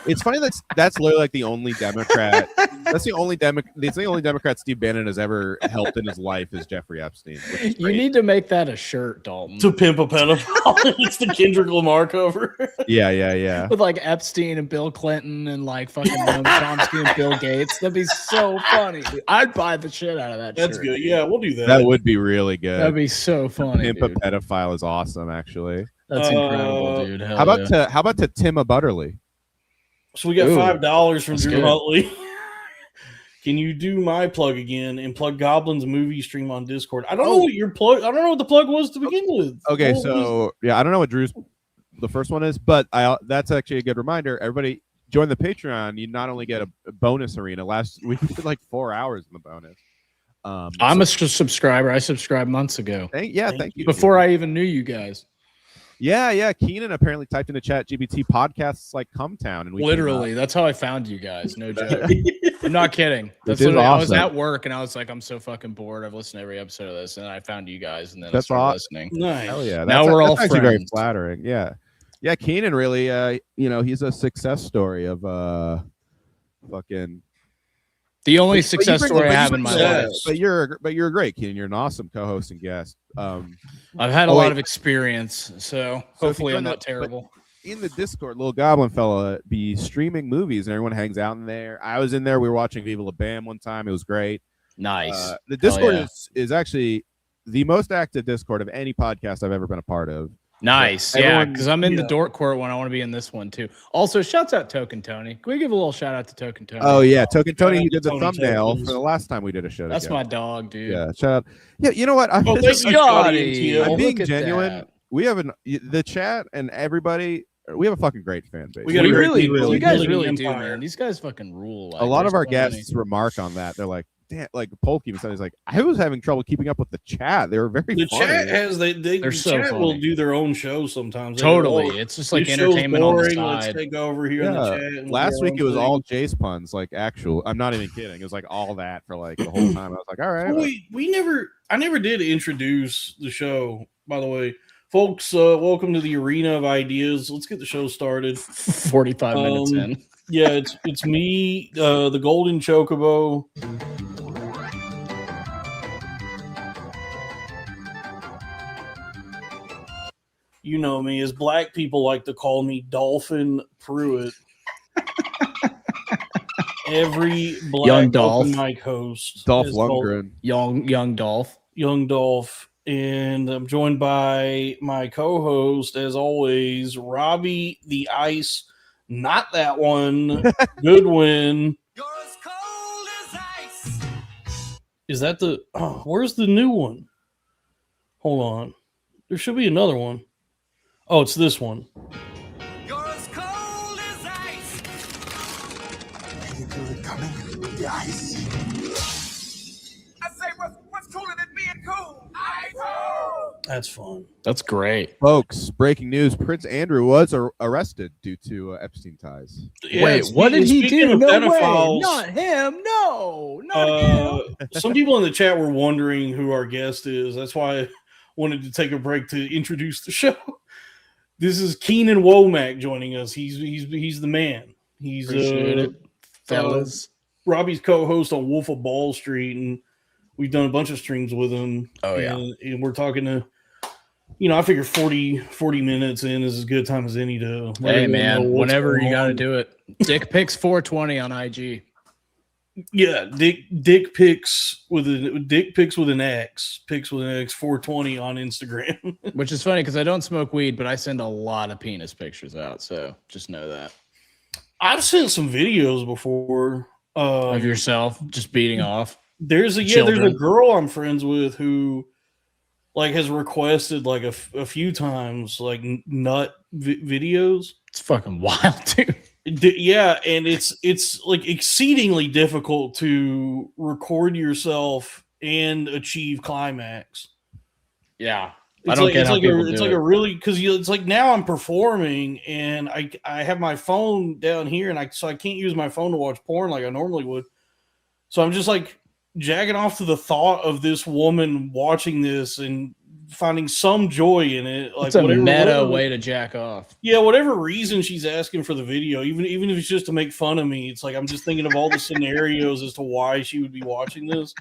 it's funny that's literally the only Democrat That's the only Democrat Steve Bannon has ever helped in his life is Jeffrey Epstein. You need to make that a shirt, Dalton. To pimp a pedophile. It's the Kendrick Lamar cover. Yeah. With like Epstein and Bill Clinton and like fucking Noam Chomsky and Bill Gates. That'd be so funny. I'd buy the shit out of that. That's shirt. good. Yeah, we'll do that. That would be really good. That'd be so funny. Pimp a pedophile is awesome, actually. That's incredible, dude. How about to Tim Butterly? So we got $5 from Drew Hutley. Can you do my plug again and plug Goblin's movie stream on Discord? I don't know what your plug. I don't know what the plug was to begin with. Okay, so I don't know what Drew's the first one is, but that's actually a good reminder. Everybody join the Patreon. You not only get a bonus arena. Last week we did like 4 hours in the bonus. I'm a subscriber. I subscribed months ago. Thank you. Before I even knew you guys. Yeah. Keenan apparently typed in the chat GBT podcasts like Cumtown, and we literally that's how I found you guys. No joke. I'm not kidding. That's awesome. I was at work and I was like, I'm so fucking bored. I've listened to every episode of this, and I found you guys, and then I started listening. Nice. Hell yeah. Now we're all actually friends. very flattering. Yeah. Keenan really, he's a success story of fucking. The only success story I have in my life. But you're great, Keenan. You're an awesome co-host and guest. I've had a lot of experience, so hopefully I'm not terrible. In the Discord, little Goblin fella be streaming movies, and everyone hangs out in there. I was in there. We were watching Viva La Bam one time. It was great. Nice. The Discord is actually the most active Discord of any podcast I've ever been a part of. Nice. Yeah, because I'm in the Dork Court one. I want to be in this one too. Also, shouts out Token Tony. Can we give a little shout out to Token Tony? Oh yeah, Token Tony. He did the thumbnail for the last time we did a show. That's my dog, dude. Yeah, shout out. Yeah, you know what? I'm thank you, I'm being genuine. That. We have the chat and everybody. We have a fucking great fan base. You guys really do, man. These guys fucking rule. Like, a lot of our guests remark on that. They're like, damn, like Polk even said, he's like, I was having trouble keeping up with the chat. They were very funny. Chat has the so chat funny. will do their own show sometimes. Totally. It's just like entertainment on the side. Let's take over here in the chat. Last week it was all Jace puns, like actual. I'm not even kidding. It was like all that for like the whole time. I was like, all right. I never did introduce the show, by the way. Folks, welcome to the Arena of Ideas. Let's get the show started. 45 minutes in. Yeah, it's me, the Golden Chocobo. You know me, as black people like to call me Dolphin Pruitt. Every black open mic host. Dolph Lundgren. Young Dolph. Young Dolph. And I'm joined by my co-host, as always, Robbie the Ice. Not that one. Goodwin. You're as cold as ice. Is that the... Oh, where's the new one? Hold on. There should be another one. Oh, it's this one. You're as cold as ice. Can you feel it coming? The ice. I say, what's cooler than being cool? Ice. That's fun. That's great. Folks, breaking news. Prince Andrew was arrested due to Epstein ties. Yeah, wait, what did he do? No pedophiles, way. Not him. No. Not him. Some people in the chat were wondering who our guest is. That's why I wanted to take a break to introduce the show. This is Keenan Womak joining us. He's the man. He's Appreciate it, fellas. Robbie's co-host on Wolf of Ball Street, and we've done a bunch of streams with him. Oh yeah, and we're talking to. I figure 40 minutes in is as good time as any to. Hey man, whenever you got to do it. Dick pics 420 on IG. Yeah, dick pics with an X, pics with an X 420 on Instagram. Which is funny because I don't smoke weed, but I send a lot of penis pictures out. So just know that. I've sent some videos before of yourself just beating off. There's a girl I'm friends with who like has requested like a few times like nut videos. It's fucking wild, dude. Yeah, and it's like exceedingly difficult to record yourself and achieve climax. Yeah, it's like a really because it's like now I'm performing and I have my phone down here and I can't use my phone to watch porn like I normally would. So I'm just like jacking off to the thought of this woman watching this and finding some joy in it. Like it's a meta way to jack off. Yeah, whatever reason she's asking for the video, even if it's just to make fun of me, it's like I'm just thinking of all the scenarios as to why she would be watching this,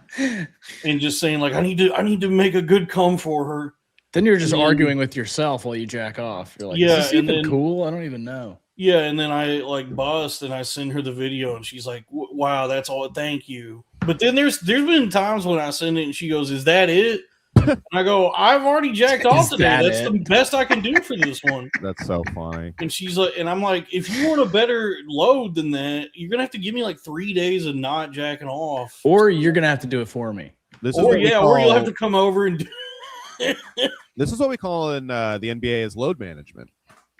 and just saying like I need to make a good come for her. Then you're just arguing with yourself while you jack off. You're like, yeah, is this even cool? I don't even know. Yeah, and then I like bust and I send her the video, and she's like, "Wow, that's all. Thank you." But then there's been times when I send it and she goes, "Is that it?" And I go, "I've already jacked off today. That's the best I can do for this one." That's so funny. And she's like, and I'm like, if you want a better load than that, you're gonna have to give me like 3 days of not jacking off, or you're gonna have to do it for me. Or you'll have to come over and do. This is what we call in the NBA as load management.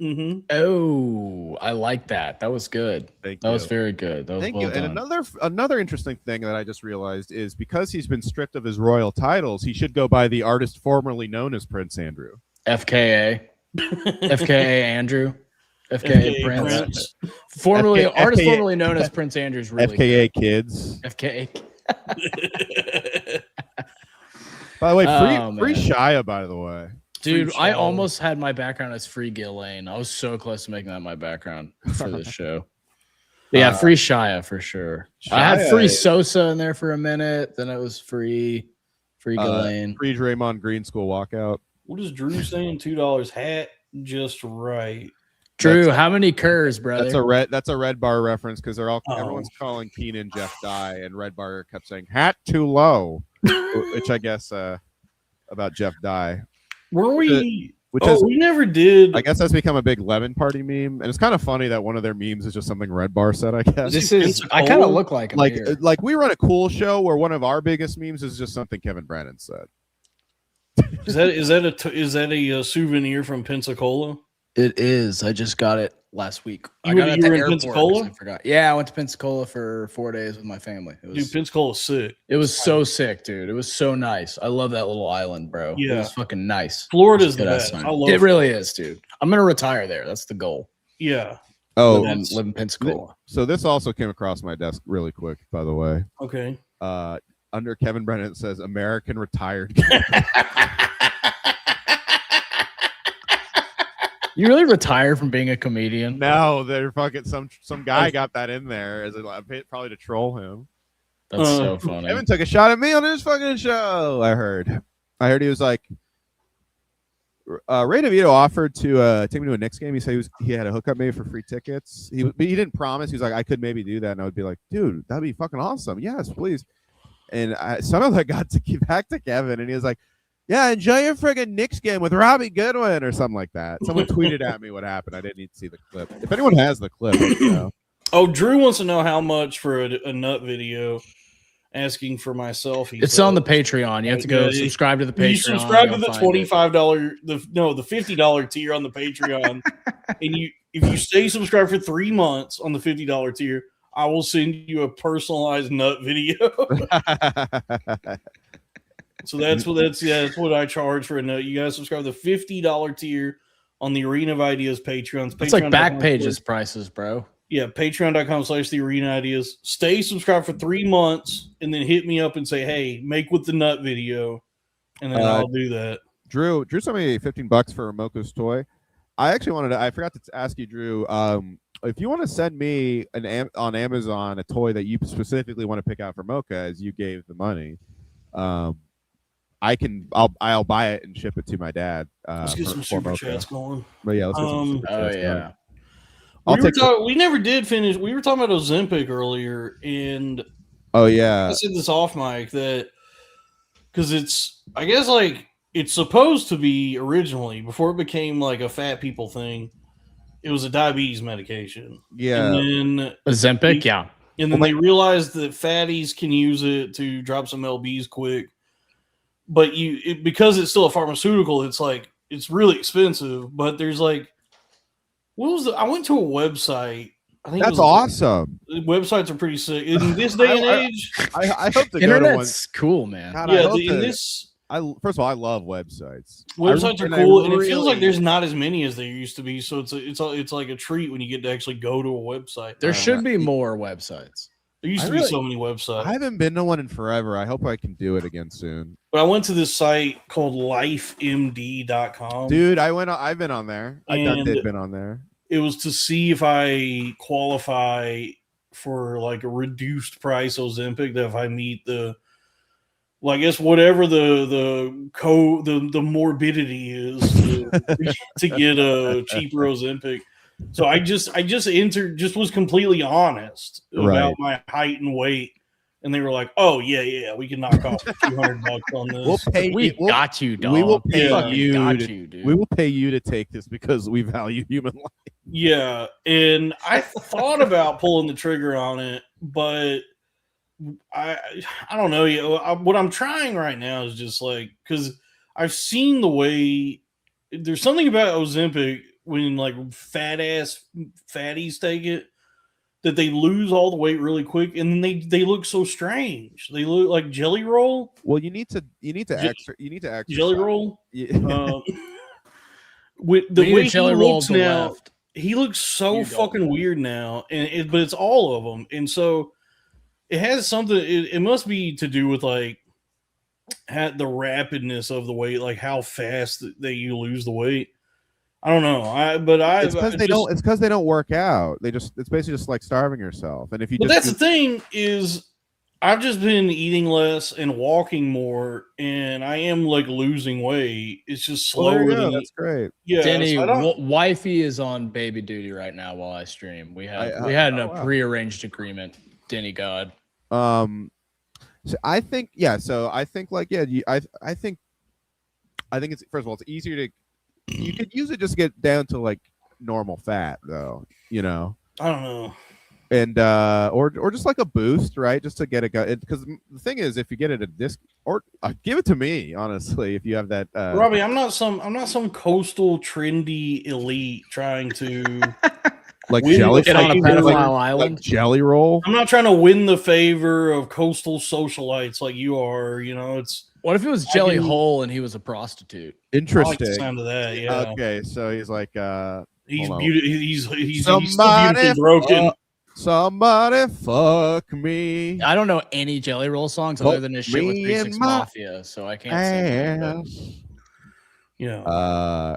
Mm-hmm. Oh, I like that. That was good. That was very good. That was Thank you. And another interesting thing that I just realized is because he's been stripped of his royal titles, he should go by the artist formerly known as Prince Andrew. FKA. FKA Andrew. FKA Prince. Formerly artist formerly known as Prince Andrew's really FKA good. Kids. FKA. By the way, free Shia, by the way. Dude, I almost had my background as Free Ghislaine. I was so close to making that my background for this show. Yeah, free Shia for sure. Shia, I had free Sosa in there for a minute. Then it was free Ghislaine. Free Draymond Green school walkout. What is Drew saying? $2 hat, just right. Drew, how many curs, brother? That's a Red Bar reference because everyone's calling Keenan Jeff Dye, and Red Bar kept saying hat too low, which I guess about Jeff Dye. Were we? We never did. I guess that's become a big Lemon Party meme, and it's kind of funny that one of their memes is just something Red Bar said. I guess I kind of look like him here. Like we run a cool show where one of our biggest memes is just something Kevin Brannon said. Is that a souvenir from Pensacola? It is. I just got it last week. You were in Pensacola? I forgot. Yeah, I went to Pensacola for 4 days with my family. Dude, Pensacola's sick. It was so sick, dude. It was so nice. I love that little island, bro. Yeah. It was fucking nice. Florida's the best. I love it. Really is, dude. I'm gonna retire there. That's the goal. Yeah. Oh, live in Pensacola. So this also came across my desk really quick, by the way. Okay. Under Kevin Brennan, it says American retired. You really retired from being a comedian? No, they're fucking some guy got that in there as probably to troll him. That's so funny. Evan took a shot at me on his fucking show. I heard he was like, Ray DeVito offered to take me to a Knicks game. He said he had a hookup maybe for free tickets. He didn't promise. He was like, I could maybe do that, and I would be like, dude, that'd be fucking awesome. Yes, please. And somehow that got to get back to Kevin, and he was like, yeah, enjoy your friggin' Knicks game with Robbie Goodwin or something like that. Someone tweeted at me what happened. I didn't need to see the clip. If anyone has the clip, you know. Oh, Drew wants to know how much for a nut video. Asking for myself. It's on the Patreon. You have to go subscribe to the Patreon. You subscribe to the $25, the $50 tier on the Patreon, and if you stay subscribed for 3 months on the $50 tier, I will send you a personalized nut video. So that's what I charge for a nut. You guys subscribe to the $50 tier on the Arena of Ideas Patreon. It's like Backpage's prices, bro. Yeah, patreon.com/the Arena Ideas. Stay subscribed for 3 months and then hit me up and say, hey, make with the nut video. And then I'll do that. Drew sent me $15 for Moko's toy. I forgot to ask you, Drew, if you want to send me on Amazon a toy that you specifically want to pick out for Mocha as you gave the money, I'll buy it and ship it to my dad. Let's get some super chats going. But yeah, let's get some super chats going. We never did finish. We were talking about Ozempic earlier, and I said this off mic that because it's supposed to be originally before it became like a fat people thing. It was a diabetes medication. Yeah, and then Ozempic, yeah, and then they realized that fatties can use it to drop some lbs quick, but because it's still a pharmaceutical, it's really expensive. But there's like. I went to a website. I think that's awesome. Websites are pretty sick in this day and age. I hope the internet's cool, man. God, first of all, I love websites. Websites are cool, and it feels like there's not as many as there used to be. So it's like a treat when you get to actually go to a website. There should be more websites. There used to be so many websites. I haven't been to one in forever. I hope I can do it again soon. But I went to this site called lifemd.com. Dude, I've been on there. I've been on there. It was to see if I qualify for like a reduced price Ozempic, that if I meet I guess whatever the morbidity is to get a cheaper Ozempic. So I just was completely honest about my height and weight, and they were like, "Oh yeah, we can knock off $200 on this. We'll pay we got you, dog. We will pay dude. We will pay you to take this because we value human life." Yeah, and I thought about pulling the trigger on it, but I don't know. What I'm trying right now is just like, because I've seen the way there's something about Ozempic when like fatties take it, that they lose all the weight really quick, and then they look so strange. They look like Jelly Roll. Well, you need to exercise. Jelly Roll. Yeah. With the way Jelly he Roll looks to the now, left. he looks so fucking weird now, but it's all of them, and so it has something. It must be to do with like the rapidness of the weight, like how fast that you lose the weight. I don't know. It's because they don't work out. It's basically just like starving yourself. And if you that's the thing is, I've just been eating less and walking more, and I am like losing weight. It's just slower. That's great. Yeah, Denny, wifey is on baby duty right now while I stream. We had a prearranged agreement. Denny God. So I think I think it's, first of all, it's easier to, you could use it just to get down to like normal fat though, I don't know. And or just like a boost, right? Just to get it going, because the thing is, if you get it at this, or give it to me, honestly, if you have that. Robbie, I'm not some coastal trendy elite trying to like jelly get on a pedophile island, like Jelly Roll. I'm not trying to win the favor of coastal socialites like you are. It's. What if it was Jelly Hole and he was a prostitute? Interesting. I like the sound of that. Yeah. Okay, so he's like he's beautiful. He's somebody broken. Somebody fuck me. I don't know any Jelly Roll songs other than his shit with 3 6 Mafia, so I can't sing. Yeah.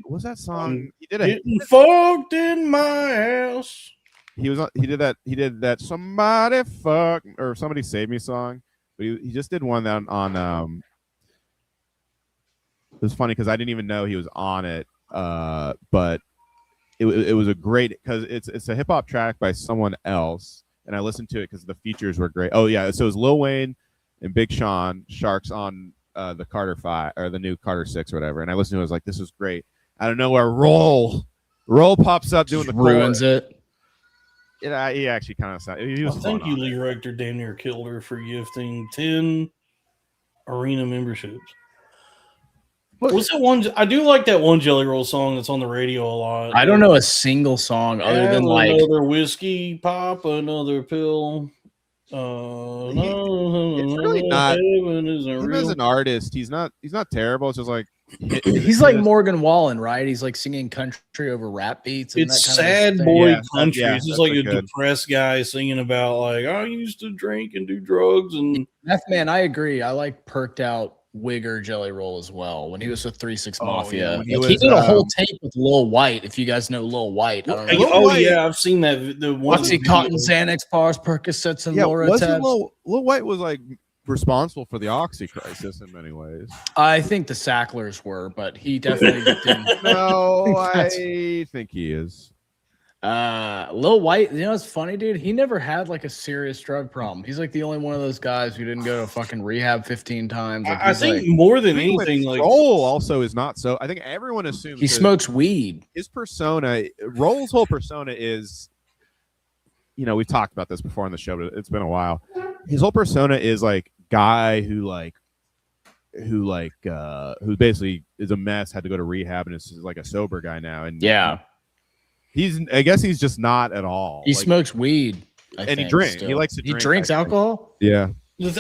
What's that song? He did getting fucked in my ass. He did that somebody fuck or somebody save me song, but he just did one that on it was funny because I didn't even know he was on it, but it was a great, because it's a hip hop track by someone else, and I listened to it because the features were great. Oh yeah, so it was Lil Wayne and Big Sean Sharks on the Carter 5 or the new Carter 6 or whatever, and I listened to it. I was like, this is great. I don't know where Roll pops up doing the ruins it. Yeah, he actually kind of sounded. I think you, Lee Rector, damn near killed her for gifting 10 arena memberships. What's that one? I do like that one Jelly Roll song that's on the radio a lot. I don't know a single song other than like another whiskey, pop another pill. It's really not. Him as an artist, he's not terrible. It's just like he's like Morgan Wallen, right? He's like singing country over rap beats. And it's that kind sad boy country. Yeah, it's just like a depressed guy singing about like, I used to drink and do drugs and Meth Man. I agree. I like Perked Out Wigger Jelly Roll as well when he was with 3 6 Mafia. Yeah, he did a whole tape with Lil White. If you guys know Lil White, I don't know. Yeah, I've seen that. The what's he cotton Xanax bars, Percocets, and Laura tabs. Lil White was like responsible for the Oxy crisis in many ways. I think the Sacklers were, but he definitely didn't. No, I think he is. Lil White, it's funny, dude. He never had like a serious drug problem. He's like the only one of those guys who didn't go to fucking rehab 15 times. Like, I think more than anything, like Roll also is not so. I think everyone assumes he smokes weed. His persona, Roll's whole persona is, we've talked about this before on the show, but it's been a while. His whole persona is like guy who basically is a mess, had to go to rehab, and is like a sober guy now. And yeah. I guess he's just not at all. He smokes weed, he drinks. Still. He likes to drink. He drinks alcohol? Yeah.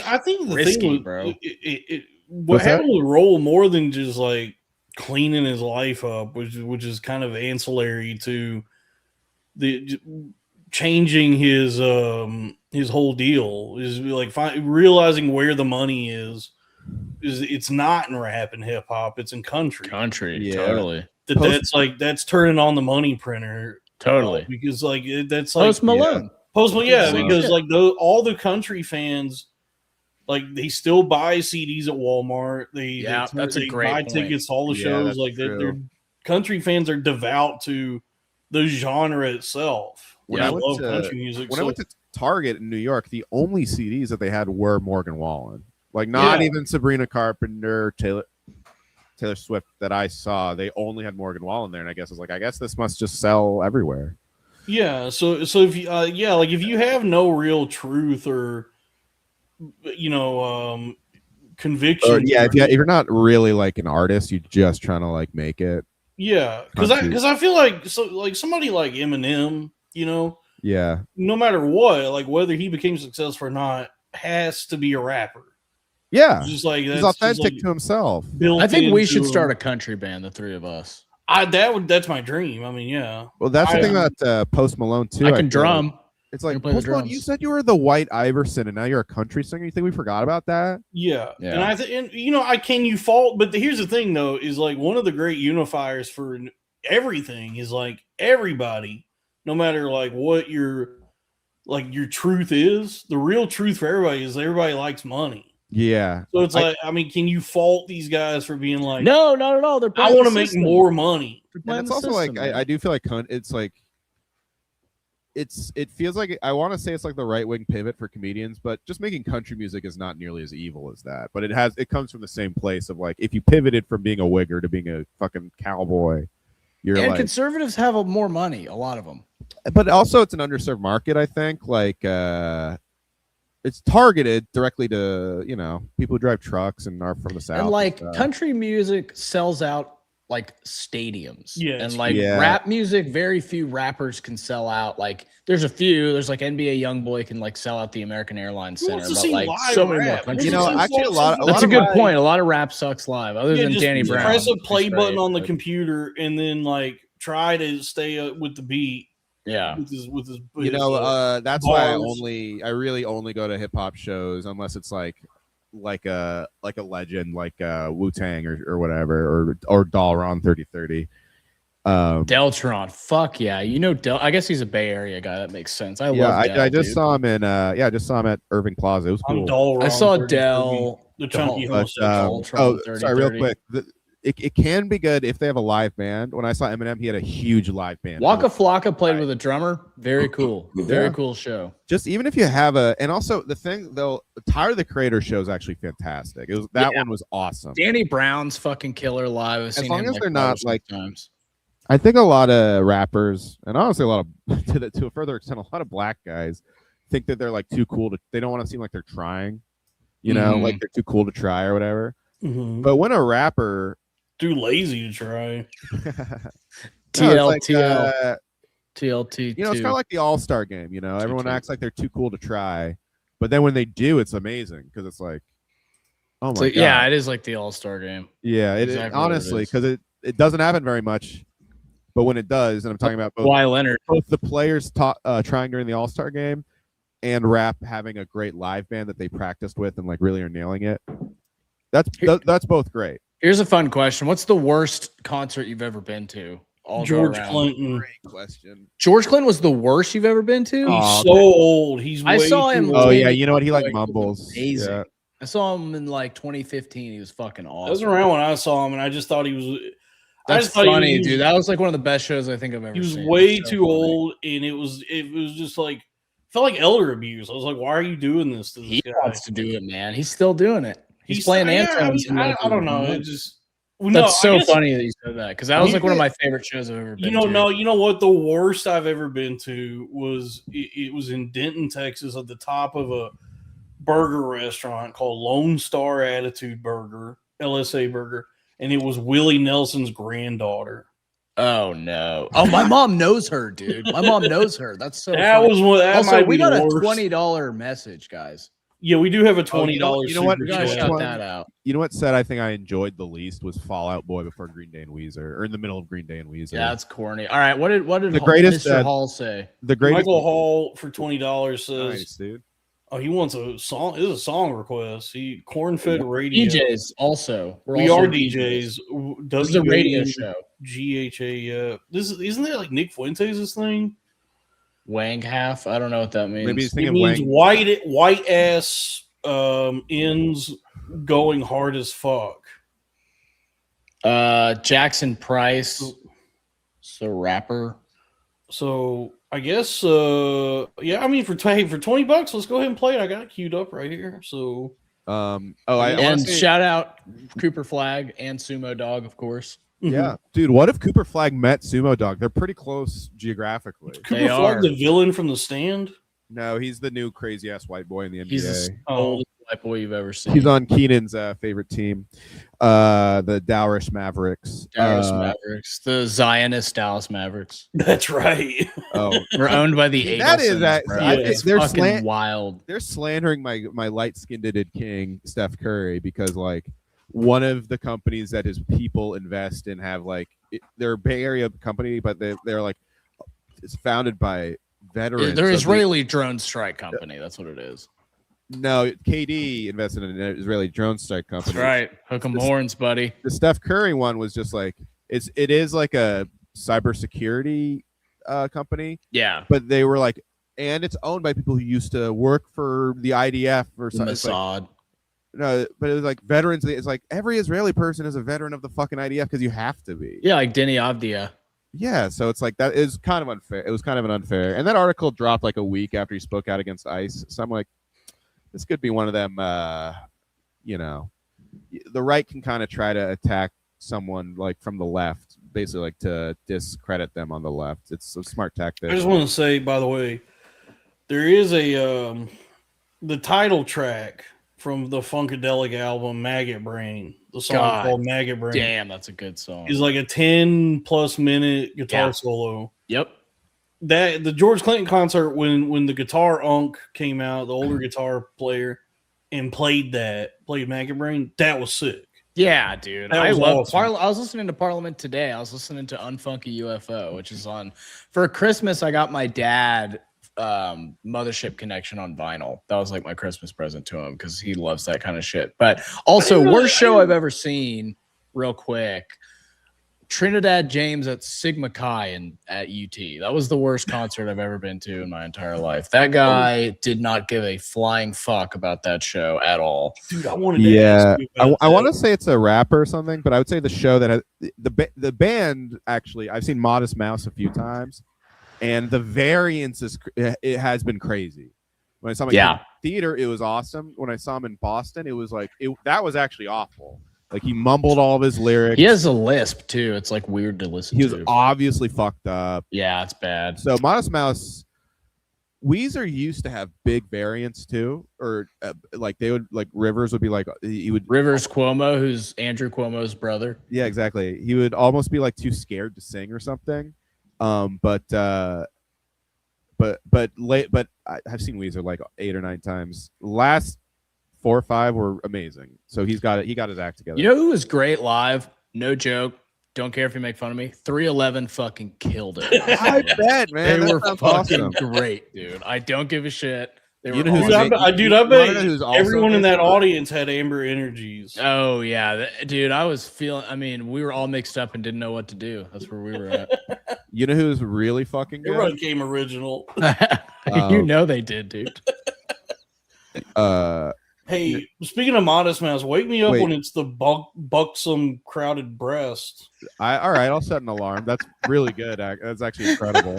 I think the risky, thing was, bro. What happened with Roll more than just like cleaning his life up, which is kind of ancillary to changing his whole deal. Is like realizing where the money is it's not in rap and hip hop, it's in country. Totally. That's turning on the money printer. Totally. Because like that's like Post Malone. Because like all the country fans, like they still buy CDs at Walmart. That's a great buy point. tickets to all the shows. Like they're country fans are devout to the genre itself. When I love country music. When I went to Target in New York, the only CDs that they had were Morgan Wallen. Like not even Sabrina Carpenter, Taylor Swift that I saw. They only had Morgan Wallen there, and I guess this must just sell everywhere. Yeah. So if you like if you have no real truth or conviction, or, if you're not really like an artist, you're just trying to like make it. Yeah, because I feel like somebody like Eminem, no matter what, like whether he became successful or not, has to be a rapper. Yeah, just like he's authentic to himself. I think we should start a country band, the three of us. That's my dream. I mean, yeah. Well, that's the thing about Post Malone too. I can drum. It's like, Post Malone, you said you were the White Iverson, and now you're a country singer. You think we forgot about that? Yeah. And can you fault? But here's the thing, though, is like one of the great unifiers for everything is like everybody, no matter like what your truth is. The real truth for everybody is everybody likes money. Yeah. So it's can you fault these guys for being like, no, not at all. I want to make more money. And it's also like I do feel like it's like it feels like I want to say it's like the right wing pivot for comedians, but just making country music is not nearly as evil as that. But it comes from the same place of like if you pivoted from being a wigger to being a fucking cowboy, and conservatives have more money, a lot of them. But also it's an underserved market, I think. Like it's targeted directly to people who drive trucks and are from the South. And like country music sells out like stadiums. And like rap music, very few rappers can sell out. Like there's a few. There's like NBA Youngboy can like sell out the American Airlines Center, but like so many more countries. Actually a lot. That's a good point. A lot of rap sucks live, other than Danny Brown. Press a play button on the computer and then like try to stay with the beat. Yeah, with his that's why I really only go to hip hop shows unless it's like a legend like Wu-Tang or whatever or Dalron 3030. Deltron, fuck yeah, I guess he's a Bay Area guy. That makes sense. I just saw him in at Irving Plaza. It was cool. I saw Del the chunky sorry, real quick. It can be good if they have a live band. When I saw Eminem, he had a huge live band. Waka Flocka played with a drummer. Very cool. Very cool show. Just even if you have and also the thing though, Tyler the Creator show is actually fantastic. One was awesome. Danny Brown's fucking killer live. I've seen him they're not like times. I think a lot of rappers and honestly a lot of to a further extent, a lot of black guys think that they're like too cool they don't want to seem like they're trying, like they're too cool to try or whatever. Mm-hmm. But when a rapper too lazy to try. TLT. It's kind of like the All-Star game. Everyone acts like they're too cool to try, but then when they do, it's amazing because it's like, oh my god. Yeah, it is like the All-Star game. Yeah, exactly honestly, because it doesn't happen very much, but when it does, and I'm talking about both the players trying during the All-Star game and rap having a great live band that they practiced with and like really are nailing it. That's both great. Here's a fun question. What's the worst concert you've ever been to? George Clinton. Great question. George Clinton was the worst you've ever been to? He's so old. I saw him. Oh, yeah. You know what? He like mumbles. Amazing. Yeah. I saw him in like 2015. He was fucking awesome. That was around when I saw him, and I just thought he was. That's funny, dude. That was like one of the best shows I think I've ever seen. He was way too old, and it was just like felt like elder abuse. I was like, why are you doing this to this guy? He wants to do it, man. He's still doing it. He's playing anthems. I don't know. It just that's so funny that you said that because that was like one of my favorite shows I've ever been to. You know what? The worst I've ever been to was it was in Denton, Texas, at the top of a burger restaurant called Lone Star Attitude Burger, LSA Burger, and it was Willie Nelson's granddaughter. Oh no! Oh, my mom knows her, dude. My mom knows her. That's so. That funny. was what. Also, we got a $20 message, guys. Yeah, we do have a $20. You know what? We gotta shout that out. You know what set I think I enjoyed the least was Fall Out Boy before Green Day and Weezer, or in the middle of Green Day and Weezer. Yeah, that's corny. All right, what did the greatest, Mr. Hall say? The greatest Michael Hall for $20 says, nice, dude. "Oh, he wants a song. This is a song request. He corn-fed radio. DJs also. We also are DJs. This is a radio show. GHA. Yeah, isn't that like Nick Fuentes' thing? Wang half. I don't know what that means. Maybe he's It thinking means Wang. white ass ends going hard as fuck. Jackson Price, so rapper. So I guess yeah, I mean for $20, let's go ahead and play it. I got it queued up right here. So and shout out Cooper Flag and Sumo Dog, of course. Yeah, dude. What if Cooper Flag met Sumo Dog? They're pretty close geographically. Cooper Flag, the villain from The Stand? No, he's the new crazy ass white boy in the NBA. He's the oldest white boy you've ever seen. He's on Keenan's favorite team, the Dallas Mavericks. The Zionist Dallas Mavericks. That's right. Oh, we're owned by the that is that. It's they're fucking wild. They're slandering my light-skinned king Steph Curry because like one of the companies that his people invest in have like they're a Bay Area company, but they're like it's founded by veterans. They're Israeli drone strike company. That's what it is. No, KD invested in an Israeli drone strike company. That's right. Hook 'em horns, buddy. The Steph Curry one was just like it is like a cybersecurity company. Yeah, but they were like, and it's owned by people who used to work for the IDF or something. Mossad. No, but it was like veterans. It's like every Israeli person is a veteran of the fucking IDF because you have to be. Yeah, like Denny Avdia. Yeah, so it's like that is kind of unfair. It was kind of an unfair. And that article dropped like a week after he spoke out against ICE. So I'm like, this could be one of them. You know, the right can kind of try to attack someone like from the left, basically like to discredit them on the left. It's a smart tactic. I just want to say, by the way, there is a the title track from the Funkadelic album Maggot Brain, the song called Maggot Brain. Damn, that's a good song. Is like a 10+ minute guitar solo. Yep. That the George Clinton concert when the guitar unk came out, the older guitar player, and played Maggot Brain, that was sick. Yeah, dude. I love I was listening to Parliament today. I was listening to Unfunky UFO, which is on for Christmas. I got my dad Mothership Connection on vinyl. That was like my Christmas present to him because he loves that kind of shit. But also, worst show I've ever seen, real quick, Trinidad James at Sigma Chi at UT. That was the worst concert I've ever been to in my entire life. That guy did not give a flying fuck about that show at all. Dude, I wanted to ask you about I want to say it's a rapper or something, but I would say the show that has the band actually. I've seen Modest Mouse a few times. And the variance it has been crazy. When I saw him in theater, it was awesome. When I saw him in Boston, it was like that was actually awful. Like he mumbled all of his lyrics. He has a lisp too. It's like weird to listen to. He was obviously fucked up. Yeah, it's bad. So Modest Mouse, Weezer used to have big variants too, or like they would like Rivers would be like he would Rivers Cuomo, who's Andrew Cuomo's brother. Yeah, exactly. He would almost be like too scared to sing or something. But I've seen Weezer like 8 or 9 times. Last 4 or 5 were amazing. So he got his act together. You know who was great live? No joke. Don't care if you make fun of me. 311 fucking killed it. I bet, man. They were fucking great, dude. I don't give a shit. I bet everyone in that audience had Amber Energies. Oh yeah, dude. I was feeling. I mean, we were all mixed up and didn't know what to do. That's where we were at. You know who's really fucking good? Everyone came original. You know they did, dude. Hey, speaking of Modest Mouse, wake me up when it's the buxom crowded breast. All right, I'll set an alarm. That's really good. That's actually incredible.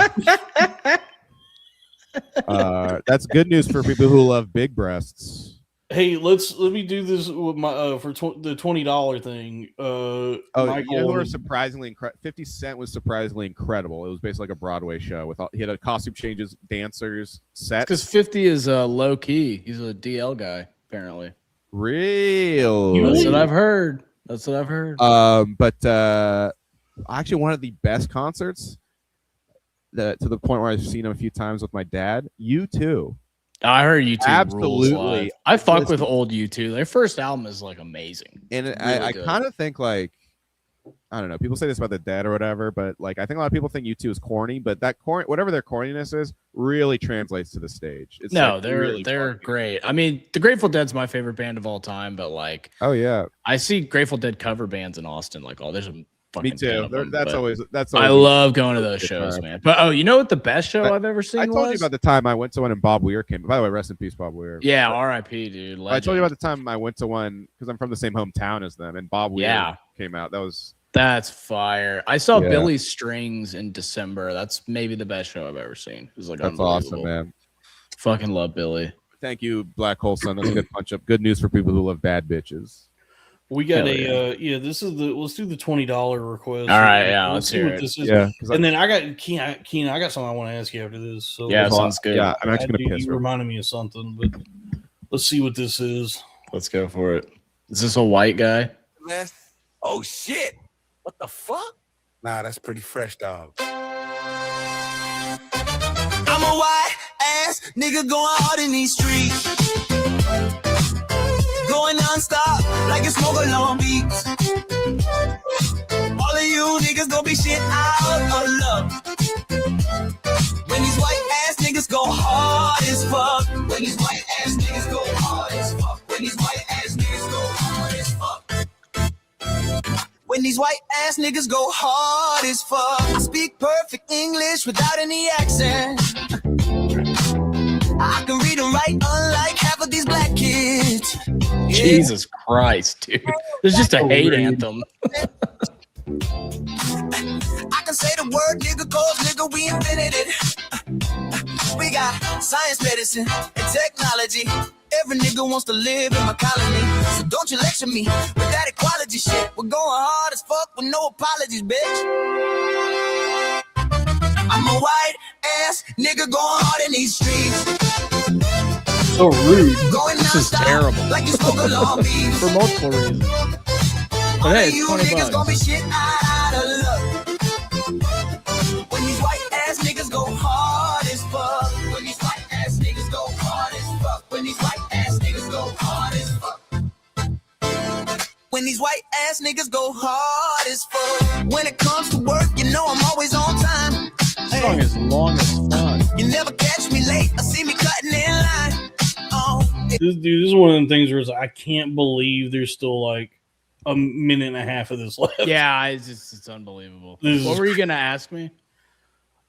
That's good news for people who love big breasts. Hey, let me do this with my the $20 thing. Michael, you know who are surprisingly 50 Cent was surprisingly incredible. It was basically like a Broadway show with he had a costume changes, dancers, sets. Because 50 is low key. He's a DL guy apparently. Real. That's what I've heard. But actually, one of the best concerts. To the point where I've seen him a few times with my dad. U2. I heard U2 Absolutely. rules live. I fuck with old U2. Their first album is like amazing. And Really I good. kind of think like, I don't know, people say this about the Dead or whatever, but like I think a lot of people think U2 is corny, but that whatever their corniness is really translates to the stage. It's no, like they're really great. I mean, the Grateful Dead's my favorite band of all time, but like, oh yeah, I see Grateful Dead cover bands in Austin. Like, oh, there's a fucking me too. That's always I love going to those shows, man. But you know what the best show I've ever seen? I told you about the time I went to one and Bob Weir came. By the way, rest in peace, Bob Weir. Yeah, R.I.P. dude. Legend. I told you about the time I went to one because I'm from the same hometown as them, and Bob Weir came out. That's fire. I saw Billy Strings in December. That's maybe the best show I've ever seen. It was like that's awesome, man. Fucking love Billy. Thank you, Black Hole Sun. That's a good punch up. Good news for people who love bad bitches. We got this is let's do the $20 request. All right, yeah, let's hear it. Yeah, and then I got Keenan. I got something I want to ask you after this. So yeah, sounds good. Yeah, I'm actually gonna piss. You reminded me of something, but let's see what this is. Let's go for it. Is this a white guy? Oh shit! What the fuck? Nah, that's pretty fresh, dog. I'm a white ass nigga going hard in these streets. Going non-stop like a smoke alarm beats. All of you niggas gon' be shit out of love. When these white ass niggas go hard as fuck. When these white ass niggas go hard as fuck. When these white ass niggas go hard as fuck. When these white ass niggas go hard as fuck. I speak perfect English without any accent. I can read and write unlike half of these black kids. Yeah. Jesus Christ, dude. It's just a hate anthem. I can say the word nigga cause nigga we invented it. We got science, medicine, and technology. Every nigga wants to live in my colony. So don't you lecture me with that equality shit. We're going hard as fuck with no apologies, bitch. I'm a white ass nigga going hard in these streets. So rude. Going this is terrible. Like you smoke a long beat. For multiple reasons. But hey, it's $20. Gonna be shit out of luck. When these white ass niggas go hard as fuck. When these white ass niggas go hard as fuck. When these white ass niggas go hard as fuck. When these white ass niggas go hard as fuck. When it comes to work, you know I'm always on time. This song is long as fuck. You never catch me late or see me cutting in line. This is one of the things where it's like, I can't believe there's still like a minute and a half of this left. Yeah, it's unbelievable. What were you gonna ask me?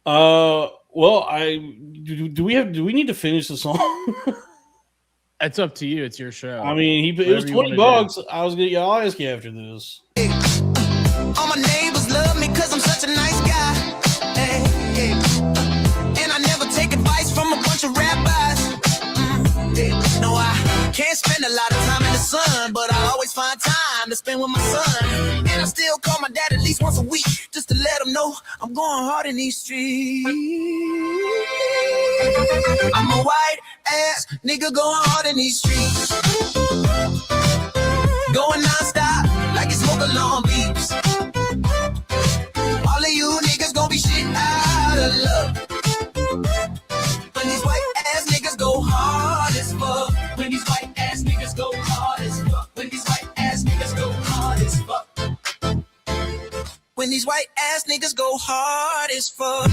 Well, do we need to finish the song? It's up to you. It's your show. I mean, it was $20. I'll ask you after this. All my neighbors love me because I'm such a nice guy. Hey, hey. And I never take advice from a bunch of rabbis. No, I can't spend a lot of time in the sun, but I always find time to spend with my son. And I still call my dad at least once a week just to let him know I'm going hard in these streets. I'm a white ass nigga going hard in these streets. Going non-stop like it's smoke alarm beeps. All of you niggas gon' be shit out of love. When these white ass niggas go hard as fuck. When these white ass niggas go hard as fuck. When these white ass niggas go hard as fuck. When these white ass niggas go hard as fuck.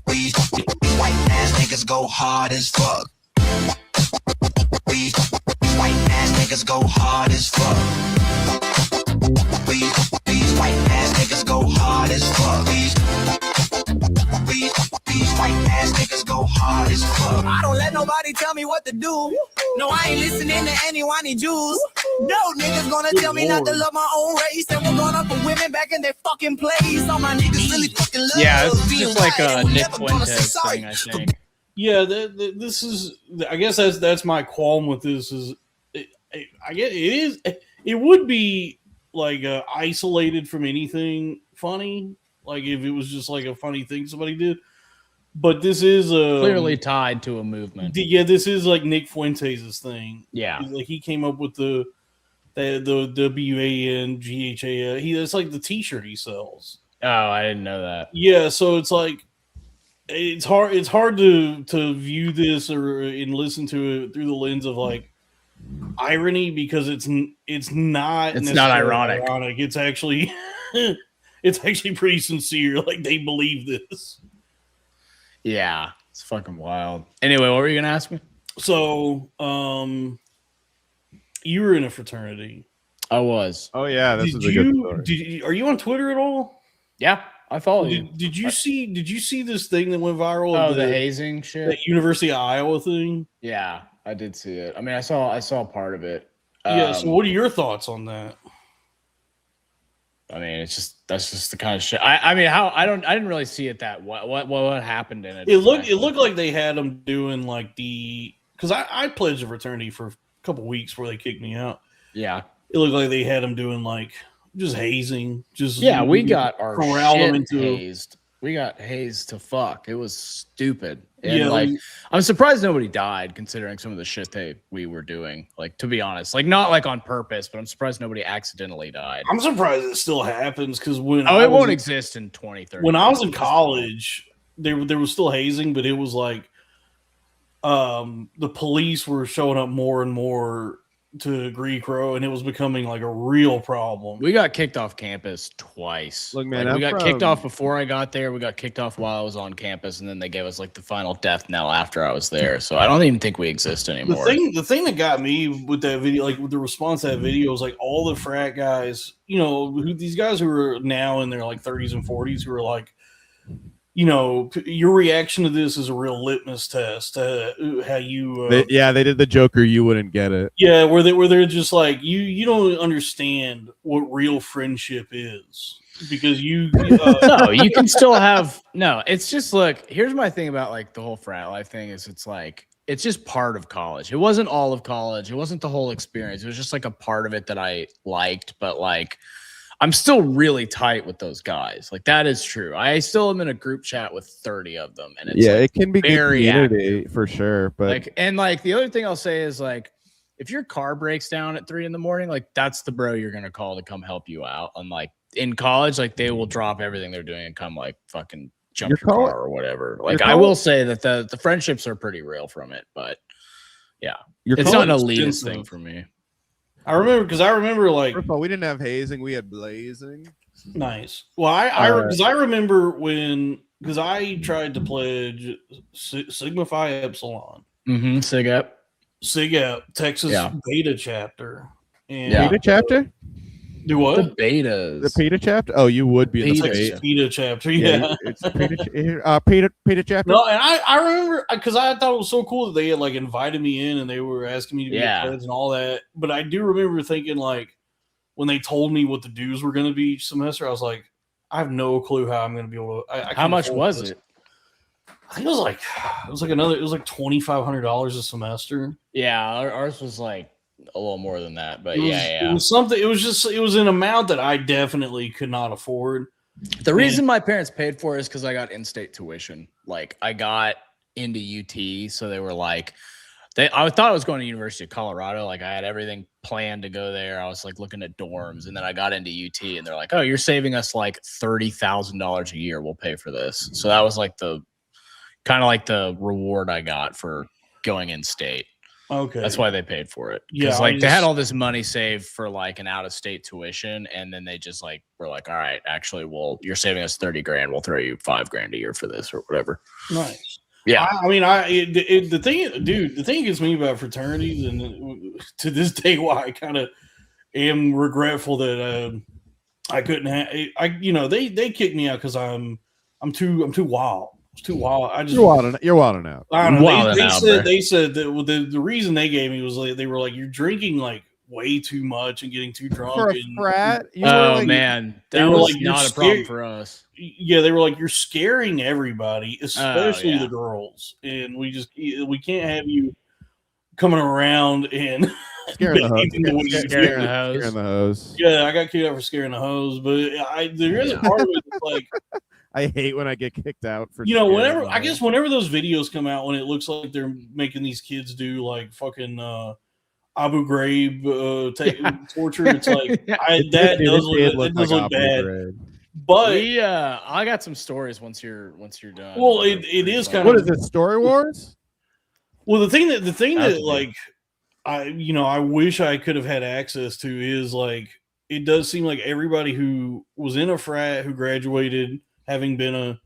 We white ass niggas go hard as fuck. We white ass niggas go hard as fuck. We white ass niggas go hard as fuck. These white ass niggas go hard as fuck. I don't let nobody tell me what to do. No, I ain't listening to any whiny Jews. No niggas gonna tell me not to love my own race. And we're gonna put women back in their fucking place. All my niggas really fucking love. Yeah, it's just like a Nick Fuentes thing, I think. Yeah, this is. I guess that's my qualm with this. I get it would be like isolated from anything funny. Like if it was just like a funny thing somebody did. But this is clearly tied to a movement. Yeah, this is like Nick Fuentes' thing. Yeah, like he came up with the WANGHA. That's like the T-shirt he sells. Oh, I didn't know that. Yeah, so it's like it's hard to view this and listen to it through the lens of like irony, because it's not ironic. It's actually it's actually pretty sincere. Like, they believe this. Yeah, it's fucking wild. Anyway, what were you gonna ask me? So, you were in a fraternity. I was. Oh yeah, this is a good story. Are you on Twitter at all? Yeah, I follow you. Did you see this thing that went viral? Oh, the hazing shit. That University of Iowa thing. Yeah, I did see it. I mean, I saw part of it. Yeah. So, what are your thoughts on that? I mean, that's just the kind of shit. I didn't really see it that what happened in it. It looked like they had them doing like because I pledged a fraternity for a couple weeks before they kicked me out. Yeah. It looked like they had them doing like just hazing. We got our shit into hazed. We got hazed to fuck. It was stupid. And I'm surprised nobody died, considering some of the shit we were doing. Like, to be honest, like, not like on purpose, but I'm surprised nobody accidentally died. I'm surprised it still happens, because it won't exist in 2030. When I was in college, there was still hazing, but it was like the police were showing up more and more to Greek Row, and it was becoming like a real problem. We got kicked off campus twice. Look, man, we got kicked off before I got there. We got kicked off while I was on campus, and then they gave us like the final death knell after I was there. So I don't even think we exist anymore. The thing that got me with that video, like with the response to that video, was like all the frat guys, these guys who are now in their like 30s and 40s, who are like, your reaction to this is a real litmus test. How you? They did the Joker. You wouldn't get it. Yeah, where they're just like, you don't understand what real friendship is, because no, you can still have no. It's just, look. Here's my thing about like the whole frat life thing is it's just part of college. It wasn't all of college. It wasn't the whole experience. It was just like a part of it that I liked, but like, I'm still really tight with those guys. Like, that is true. I still am in a group chat with 30 of them, and it's it can be very good community for sure. But the other thing I'll say is, like, if your car breaks down at 3 a.m, like, that's the bro you're gonna call to come help you out. And like in college, like, they will drop everything they're doing and come like fucking jump your car or whatever. Like, I will say that the friendships are pretty real from it, but yeah, it's not an elitist thing for me. I remember like, first of all, we didn't have hazing, we had blazing. Nice. Well, I remember because I tried to pledge Sigma Phi Epsilon. Mm-hmm. Sig Ep, Texas Beta chapter. And Beta chapter? Do what? The betas. The Beta chapter? Oh, you would be in the Texas Beta chapter. Yeah. It's Beta chapter. No, and I remember because I thought it was so cool that they had like invited me in and they were asking me to be a pledge and all that. But I do remember thinking, like, when they told me what the dues were going to be each semester, I was like, I have no clue how I'm going to be able to. How much was it? I think it was like $2,500 a semester. Yeah, ours was like a little more than that, but it was something. It was an amount that I definitely could not afford. The reason my parents paid for it is because I got in-state tuition. Like, I got into UT, so they were like, I thought I was going to University of Colorado. Like, I had everything planned to go there. I was like looking at dorms, and then I got into UT, and they're like, "Oh, you're saving us like $30,000 a year. We'll pay for this." So that was like the kind of like the reward I got for going in-state. Okay, that's why they paid for it. Because they had all this money saved for like an out-of-state tuition, and then they just like were like, "All right, actually, you're saving us $30,000. We'll throw you $5,000 a year for this or whatever." Nice. Yeah, the thing that gets me about fraternities, and to this day, why I kind of am regretful that I couldn't have. They kicked me out because I'm too wild. It's too wild. You're wilding out. I don't know. They said that the reason they gave me was like, they were like, you're drinking like way too much and getting too drunk. For a frat? Man, that was like, not a problem for us. Yeah, they were like, you're scaring everybody, especially the girls, and we can't have you coming around and scaring the hose. Yeah, I got kicked out for scaring the hose, but there is a part of it that's like, I hate when I get kicked out for whenever those videos come out when it looks like they're making these kids do like fucking Abu Ghraib torture. It's like that does look bad. But I got some stories once you're done. Well, it is kind What of is this, Story Wars? well. The thing that like I wish I could have had access to is like it does seem like everybody who was in a frat who graduated, having been a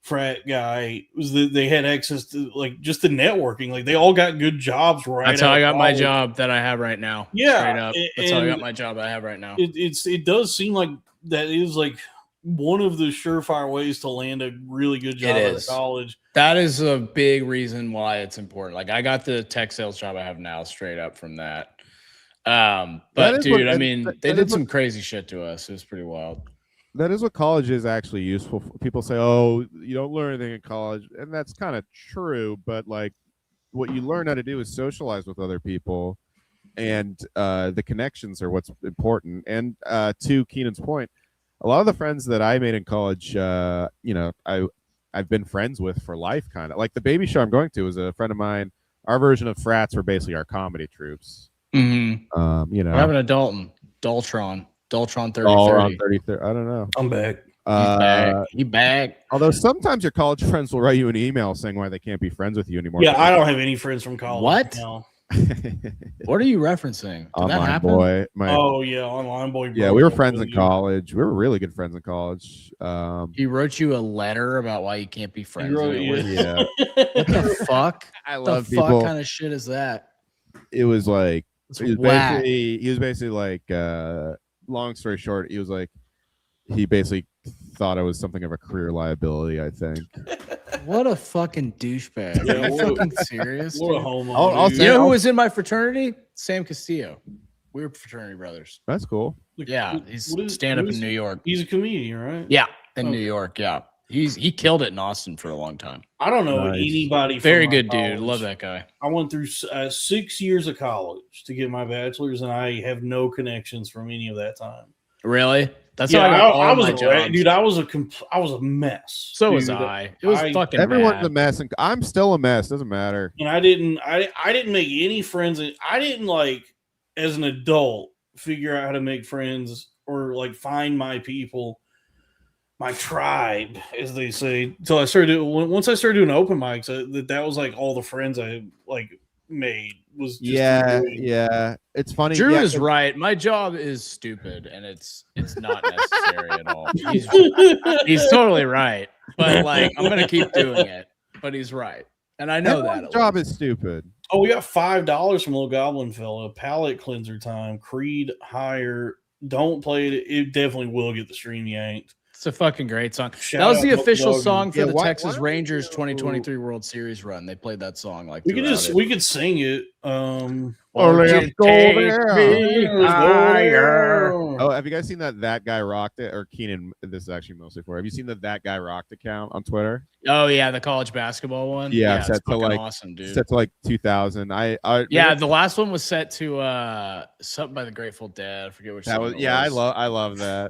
frat guy, was that they had access to like just the networking. Like they all got good jobs right. That's how I got my job that I have right now. Yeah, straight up. That's how I got my job I have right now. It does seem like that is like one of the surefire ways to land a really good job out of college. That is a big reason why it's important. Like I got the tech sales job I have now straight up from that. But dude, they did some crazy shit to us. It was pretty wild. That is what college is actually useful for. People say, oh, you don't learn anything in college. And that's kind of true. But like what you learn how to do is socialize with other people. And the connections are what's important. And to Keenan's point, a lot of the friends that I made in college, I've been friends with for life, kind of. Like the baby show I'm going to is a friend of mine. Our version of frats were basically our comedy troops. Mm-hmm. We're having a Daltron 3030. I don't know. I'm back. He back. Although sometimes your college friends will write you an email saying why they can't be friends with you anymore. Yeah, I don't have any friends from college. What? No. What are you referencing? Did Online that happen? Boy. Online Boy. Yeah, we were friends in college. We were really good friends in college. He wrote you a letter about why you can't be friends. Yeah. What the fuck? I what love the people. fuck kind of shit is that? It was like He was basically like long story short, he basically thought I was something of a career liability, I think. What a fucking douchebag. Yeah, Are you fucking serious? What a homo. You know who was in my fraternity? Sam Castillo. We were fraternity brothers. That's cool. Yeah, he's stand up in New York. He's a comedian, right? Yeah, in New York. Yeah, he killed it in Austin for a long time. I don't know anybody. Very good dude. Love that guy. I went through 6 years of college to get my bachelor's, and I have no connections from any of that time. Really? That's how I was dude. I was a mess. So was I. It was fucking. Everyone's a mess, and I'm still a mess. Doesn't matter. And I didn't make any friends. I didn't like as an adult figure out how to make friends or like find my people, my tribe, as they say. Until once I started doing open mics, that was like all the friends I like made was just yeah. It's funny. Drew is right. My job is stupid, and it's not necessary at all. He's totally right, but like I'm gonna keep doing it. But he's right, and I know that job is stupid. Oh, we got $5 from Little Goblin Fella. Palate cleanser time. Creed higher. Don't play it. It definitely will get the stream yanked. It's a fucking great song. That was the official song for the Texas Rangers 2023 World Series run. They played that song like we could sing it. Oh, have you guys seen that guy rocked it? Or Keenan, this is actually mostly for. Have you seen that guy rocked account on Twitter? Oh yeah, the college basketball one. Yeah, set to like awesome, dude. Set to like 2000. The last one was set to something by the Grateful Dead. I forget which. That was. Yeah, I love that.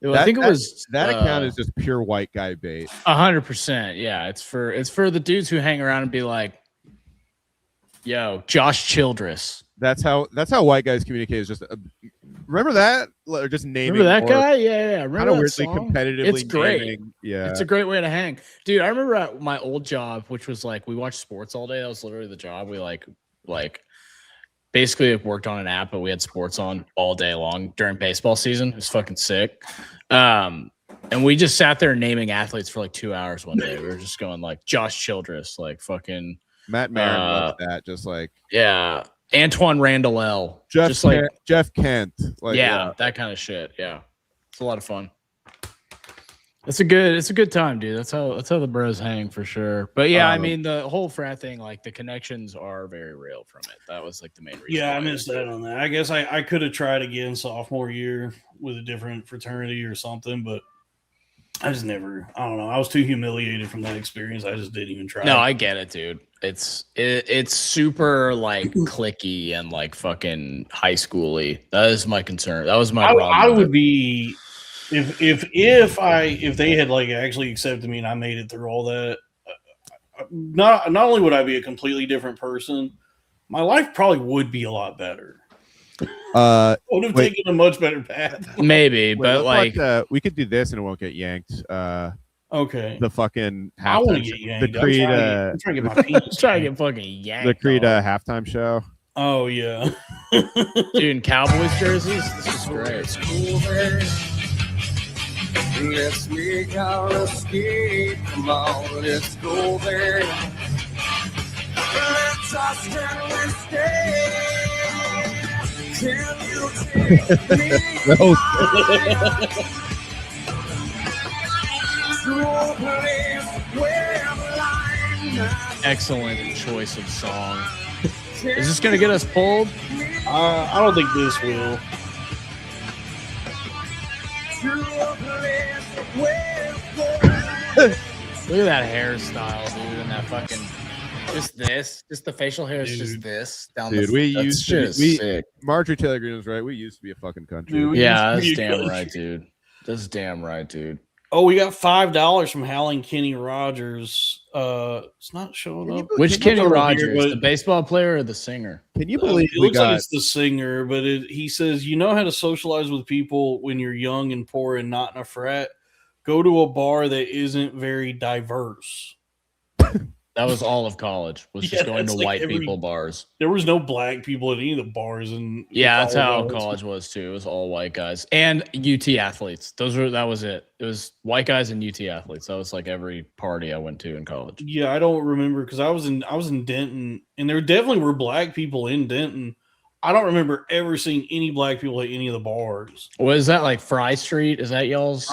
I think it was that account is just pure white guy bait. 100%. Yeah, it's for the dudes who hang around and be like, "Yo, Josh Childress." That's how white guys communicate. Is just remember that, or just naming. Remember that guy? Yeah. Remember that weirdly song? Competitively. It's great. Naming. Yeah, it's a great way to hang, dude. I remember at my old job, which was like we watched sports all day. That was literally the job. We like. Basically, worked on an app, but we had sports on all day long during baseball season. It was fucking sick. And we just sat there naming athletes for like 2 hours one day. We were just going like Josh Childress, like fucking Matt Marin loves that. Just like Antoine Randall, Jeff Kent. Like, that kind of shit. Yeah, it's a lot of fun. It's a good time, dude. That's how the bros hang for sure. But yeah, I mean the whole frat thing, like the connections are very real from it. That was like the main reason. Yeah, I missed that on that. I guess I could have tried again sophomore year with a different fraternity or something, but I just never. I don't know. I was too humiliated from that experience. I just didn't even try. No, I get it, dude. It's super like cliquey and like fucking high schooly. That is my concern. That was my problem. I would be. If they had like actually accepted me and I made it through all that, not only would I be a completely different person, my life probably would be a lot better. Would have taken a much better path. Maybe, but like we could do this and it won't get yanked. Okay. The fucking I want to get yanked. The Creed. I'm trying to get my penis. trying to get fucking yanked. The Creed halftime show. Oh yeah. Dude, in Cowboys jerseys, this is great. Let's make our escape. Come on, let's go there. Let's us and stay. Can you take me to a place where I'm Excellent choice of song. Is this gonna get us pulled? I don't think this will. Look at that hairstyle, dude, and that fucking just the facial hair is just this down dude, sick. Marjorie Taylor Greene was right. We used to be a fucking country. Dude, yeah, that's damn right, dude. That's damn right, dude. Oh, we got $5 from Howling Kenny Rogers. It's not showing up. Which Kenny Rogers, the baseball player or the singer? Can you believe it looks like it's the singer, but he says, you know how to socialize with people when you're young and poor and not in a frat? Go to a bar that isn't very diverse. That was all of college. Was just going to white people bars. There was no black people at any of the bars, and that's how college was too. It was all white guys and UT athletes. That was it. It was white guys and UT athletes. That was like every party I went to in college. Yeah, I don't remember because I was in Denton, and there definitely were black people in Denton. I don't remember ever seeing any black people at any of the bars. What is that, like Fry Street? Is that y'all's?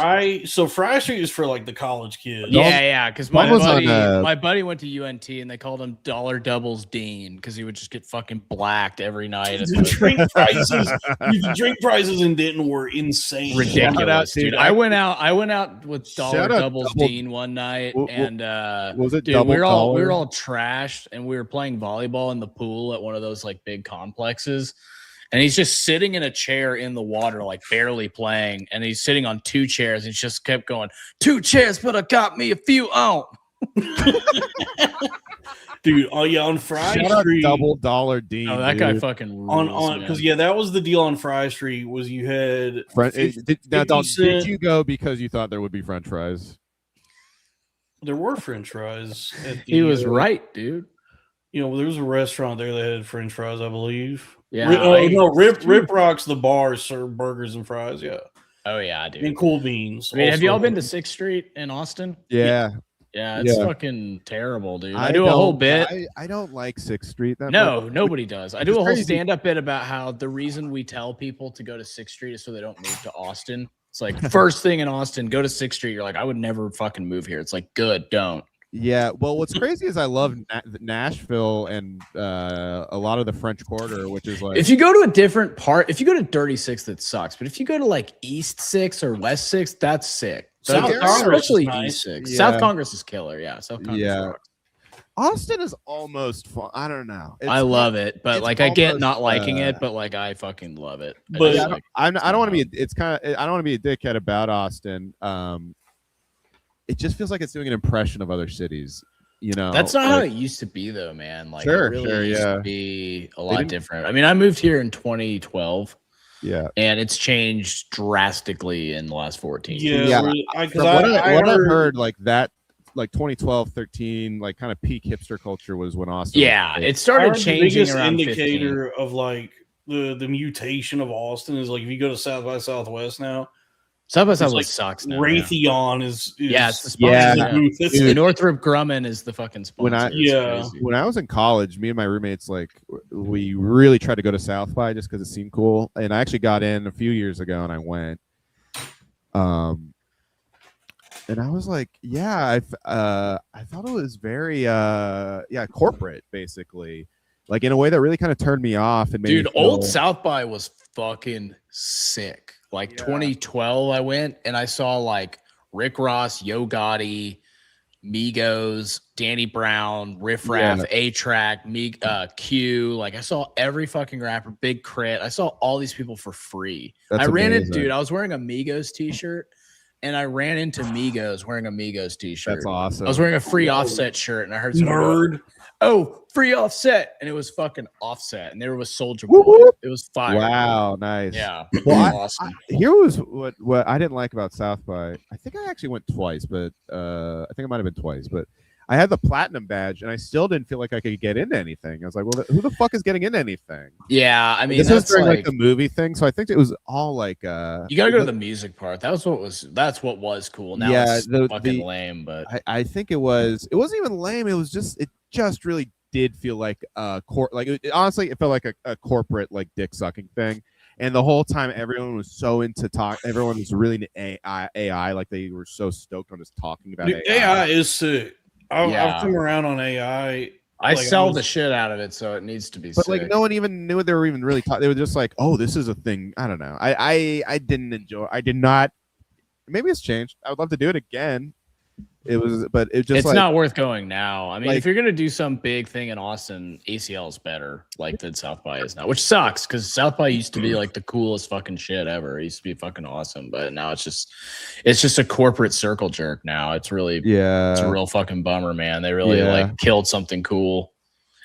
So Fry Street is for like the college kids. Yeah. Because my buddy went to UNT and they called him Dollar Doubles Dean because he would just get fucking blacked every night. The drink prices in Denton were insane. Ridiculous, dude. I went out with Dollar Doubles Dean one night, and was it? Dude, we were all trashed, and we were playing volleyball in the pool at one of those like big complexes. And he's just sitting in a chair in the water, like barely playing. And he's sitting on two chairs. And he just kept going, 2 chairs, but I got me a few on. Dude, on Fry Street. Double Dollar Dean. Oh, that guy fucking rules, because that was the deal on Fry Street was you had. Did you go because you thought there would be French fries? There were French fries. He was right, dude. There was a restaurant there that had French fries, I believe. Yeah. Rip Rock's the bar served burgers and fries. Yeah. Oh yeah, dude. And cool beans. I mean, have y'all been to 6th Street in Austin? Yeah. Yeah, it's fucking terrible, dude. I do a whole bit. I don't like 6th Street. Nobody does. I do a whole stand-up bit about how the reason we tell people to go to 6th Street is so they don't move to Austin. It's like first thing in Austin, go to 6th Street. You're like, I would never fucking move here. It's like, good, don't. Yeah, well, what's crazy is I love Nashville and a lot of the French Quarter, which is like... If you go to a different part, if you go to Dirty 6th, that sucks. But if you go to like East 6th or West 6th, that's sick. South Congress especially nice. East 6th. Yeah. South Congress is killer. Yeah, South Congress rocks. Austin is almost fun. I don't know. I love it, but like I get not liking it, but like I fucking love it. But I don't want to be. It's kind of. I don't want to be a dickhead about Austin. It just feels like it's doing an impression of other cities. That's not how it used to be, though, man. Like, it really used to be a lot different. I mean, I moved here in 2012. Yeah, and it's changed drastically in the last 14 years. Yeah, what I've heard, like that, like 2012, 13, like kind of peak hipster culture was when Austin. Yeah, it started changing. The biggest indicator of like the mutation of Austin is like if you go to South by Southwest now. South by Southwest sucks now. Raytheon is it's the sponsor. Yeah. Northrop Grumman is the fucking sponsor. When I was in college, me and my roommates, like, we really tried to go to South by just because it seemed cool. And I actually got in a few years ago and I went. And I was like, I thought it was very corporate, basically. Like in a way that really kind of turned me off. And made old South by was fucking sick. Like 2012, I went and I saw like Rick Ross, Yo Gotti, Migos, Danny Brown, Riff Raff, A-Track, Q. Like I saw every fucking rapper, Big Crit. I saw all these people for free. I ran into, dude, I was wearing a Migos t-shirt and I ran into Migos wearing a Migos t-shirt. That's awesome. I was wearing a free Offset shirt and I heard some oh, free Offset, and it was fucking Offset, and there was Soldier Boy. It was fire. Wow, nice. Yeah, well, awesome. Here was what I didn't like about South by. I think I actually went twice, but I think it might have been twice, but I had the platinum badge, and I still didn't feel like I could get into anything. I was like, well, who the fuck is getting into anything? Yeah, I mean, this was during like the movie thing, so I think it was all like. You gotta go to the music part. That's what was cool. Now it's fucking lame, but I think it wasn't even lame. It just really did feel like honestly, it felt like a corporate like dick sucking thing. And the whole time, everyone was so into talk. Everyone was really into AI, like they were so stoked on just talking about AI. AI is sick. I've come around on AI. I sell the shit out of it, so it needs to be. But sick. like, no one even knew what they were even really talking. They were just like, "Oh, this is a thing." I don't know. I didn't enjoy. I did not. Maybe it's changed. I would love to do it again. It's not worth going now. I mean, if you're gonna do some big thing in Austin, ACL is better, like than South by is now, which sucks because South by used to be like the coolest fucking shit ever. It used to be fucking awesome, but now it's just a corporate circle jerk. Now it's really it's a real fucking bummer, man. They really like killed something cool.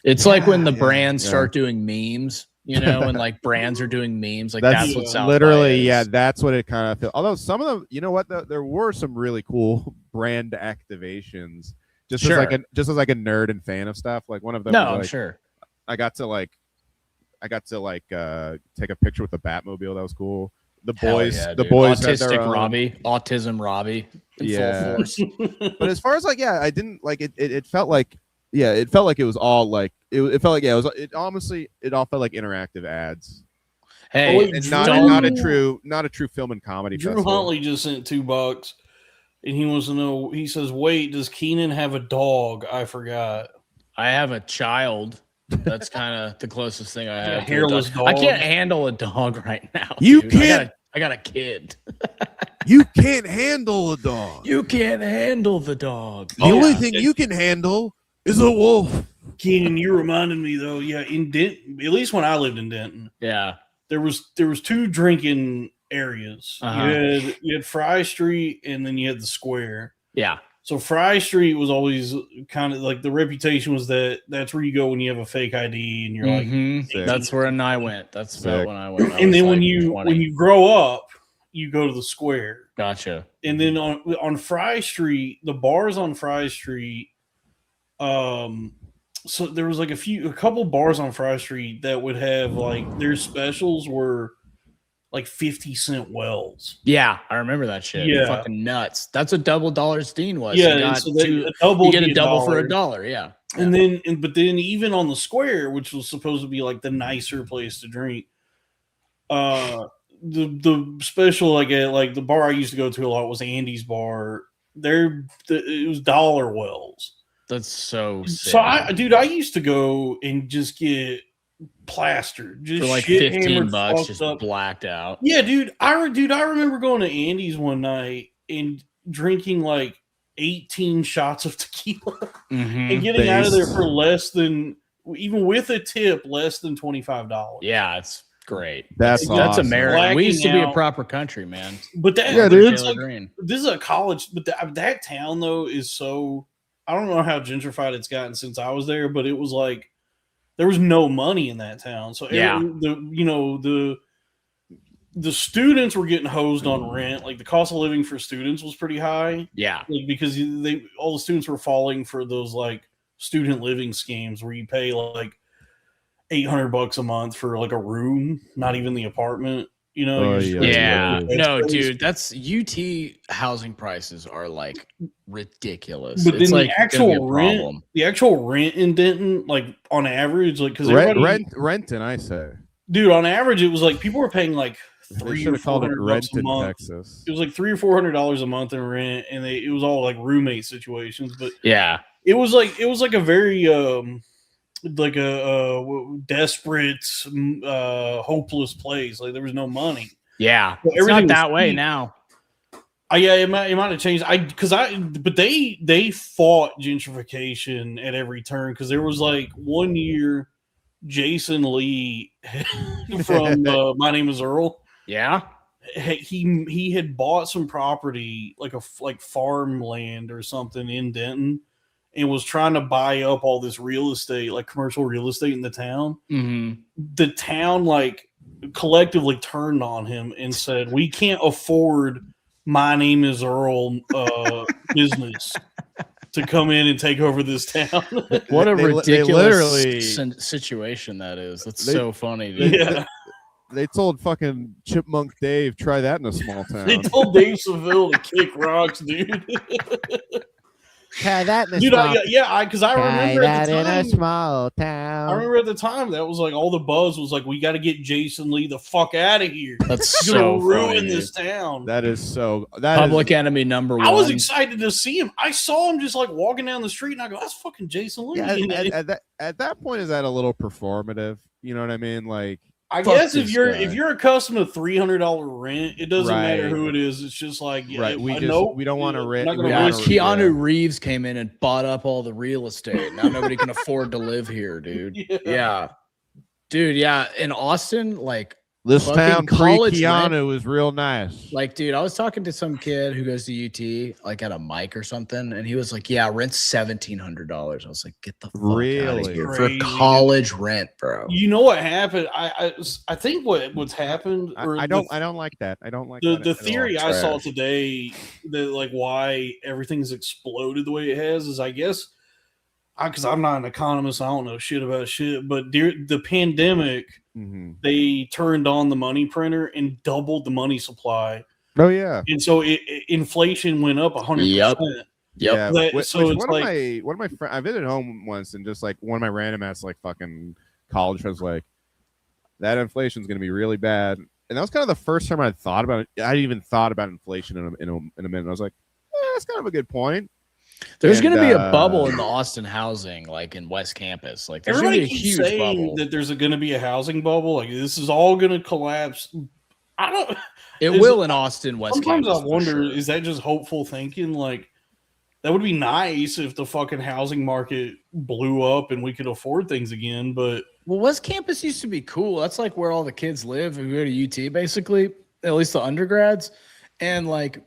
It's like when the brands start doing memes. You know, and like brands are doing memes, like that's what South literally, by is. that's what it kind of feels. Although some of them, you know what, there were some really cool brand activations. Just as like a nerd and fan of stuff. Like one of them. No, I'm sure. I got to take a picture with the Batmobile. That was cool. The boys, autistic Robbie, autism Robbie, in full force. But as far as like, I didn't like it. It felt like. Yeah, it felt like it was all like it felt like it all felt like interactive ads. Hey, and not a true film and comedy. Drew Huntley just sent $2, and he wants to know. He says, "Wait, does Keenan have a dog? I forgot. I have a child. That's kind of the closest thing I have. Hairless dog. I can't handle a dog right now. You can't. I got a kid. You can't handle a dog. You can't handle the dog. The only thing you can handle is a wolf. Keenan, you reminded me though. Yeah, in Denton, at least when I lived in Denton, there was 2 drinking areas. You had Fry Street, and then you had the square. Yeah. So Fry Street was always kind of like the reputation was that's where you go when you have a fake ID, and you're like, that's where I went. That's about when I went. And then when you grow up, you go to the square. Gotcha. And then on Fry Street, the bars on Fry Street. So there was like a couple bars on Fry Street that would have like their specials were like 50-cent wells. Yeah, I remember that shit. Yeah, fucking nuts. That's what $double Steen was. Yeah, you get a double for $1. Yeah, and but then even on the square, which was supposed to be like the nicer place to drink, the special like the bar I used to go to a lot was Andy's Bar. It was dollar wells. That's so sick. So I used to go and just get plastered, just for like $15, just blacked out. Yeah, dude. I remember going to Andy's one night and drinking like 18 shots of tequila and getting out of there for less than, even with a tip, less than $25. Yeah, it's great. That's awesome. America. We used to be a proper country, man. But dude. This is a college, but that town though is so. I don't know how gentrified it's gotten since I was there, but it was like there was no money in that town. So the students were getting hosed on rent. Like the cost of living for students was pretty high. Yeah, like, because all the students were falling for those like student living schemes where you pay like $800 a month for like a room, not even the apartment. You know, no, dude, that's UT housing prices are like ridiculous. But it's then like the actual rent in Denton, like on average, like because Renton, I say, dude, on average, it was like people were paying like $300 or $400 a month. Texas. It was like $300 or $400 a month in rent, and it was all like roommate situations. But it was like a very like a desperate, hopeless place. Like there was no money. Yeah, so it's not that way now. It might have changed. But they fought gentrification at every turn because there was like one year, Jason Lee from My Name Is Earl. Yeah, he had bought some property like farmland or something in Denton. and was trying to buy up all this real estate, like commercial real estate in the town. Mm-hmm. The town like collectively turned on him and said, "We can't afford My Name Is Earl business to come in and take over this town." What a ridiculous literally situation that is. That's so funny, dude. Yeah. They told fucking Chipmunk Dave, try that in a small town. They told Dave Seville to kick rocks, dude. Try that in a Dude, because I remember at the in time, a small town. I remember at the time that was like all the buzz was like, we got to get Jason Lee the fuck out of here. That's He's so gonna ruin funny, this town. That is so. Public enemy number one. I was excited to see him. I saw him just like walking down the street, and I go, "That's fucking Jason Lee." Yeah, at that point, is that a little performative? You know what I mean? Like, I guess if you're accustomed to $300 rent, it doesn't matter who it is. It's just like, right. We don't want to rent. Keanu Reeves came in and bought up all the real estate. Now nobody can afford to live here, dude. Yeah. Dude. Yeah. In Austin, like this town pre-Keanu is real nice. Like, dude, I was talking to some kid who goes to UT, like at a mic or something, and he was like, "Yeah, rent's $1,700." I was like, "Get the fuck out of here for college rent, bro." You know what happened? I think what's happened. I don't like that. I don't like the theory I saw today that like why everything's exploded the way it has is, I guess, because I'm not an economist, I don't know shit about shit, but during the pandemic. Mm-hmm. They turned on the money printer and doubled the money supply. Oh yeah, and so inflation went up 100%. Yep. Yeah. So it's one of my friends. I visited home once, and just like one of my random ass like fucking college friends like, that inflation's gonna be really bad. And that was kind of the first time I thought about it. I even thought about inflation in a minute. I was like, that's kind of a good point. There's going to be a bubble in the Austin housing, like in West Campus. Like, there's going to be a huge bubble. That there's going to be a housing bubble. Like, this is all going to collapse. I don't. It will in Austin, West Campus. Campus. Sometimes I wonder, is that just hopeful thinking? Like, that would be nice if the fucking housing market blew up and we could afford things again. But West Campus used to be cool. That's like where all the kids live. We go to UT, basically, at least the undergrads, and like.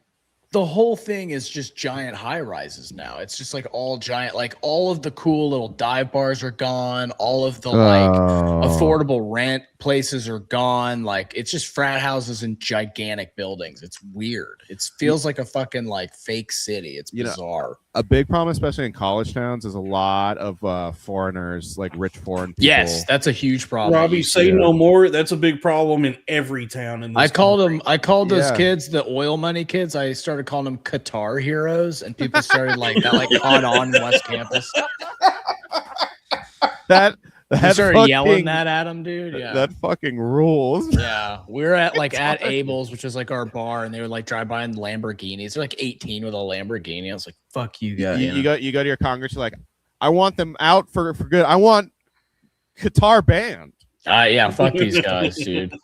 The whole thing is just giant high rises now. It's just like all giant, like all of the cool little dive bars are gone. All of the like affordable rent places are gone. Like it's just frat houses and gigantic buildings. It's weird. It feels like a fucking like fake city. It's bizarre. A big problem, especially in college towns, is a lot of foreigners, like rich foreign people. Yes, that's a huge problem. Robbie, say no more. That's a big problem in every town. In this I called those kids the oil money kids. I started calling them Qatar heroes, and people started like that, like caught on West Campus. That started yelling that at them, dude. Yeah, that fucking rules. Yeah, we were at Abel's, which is like our bar, and they would like drive by in Lamborghinis. They're like 18 with a Lamborghini. I was like, "Fuck you guys!" You go to your Congress. You're like, I want them out for good. I want Qatar banned. Yeah, fuck these guys, dude.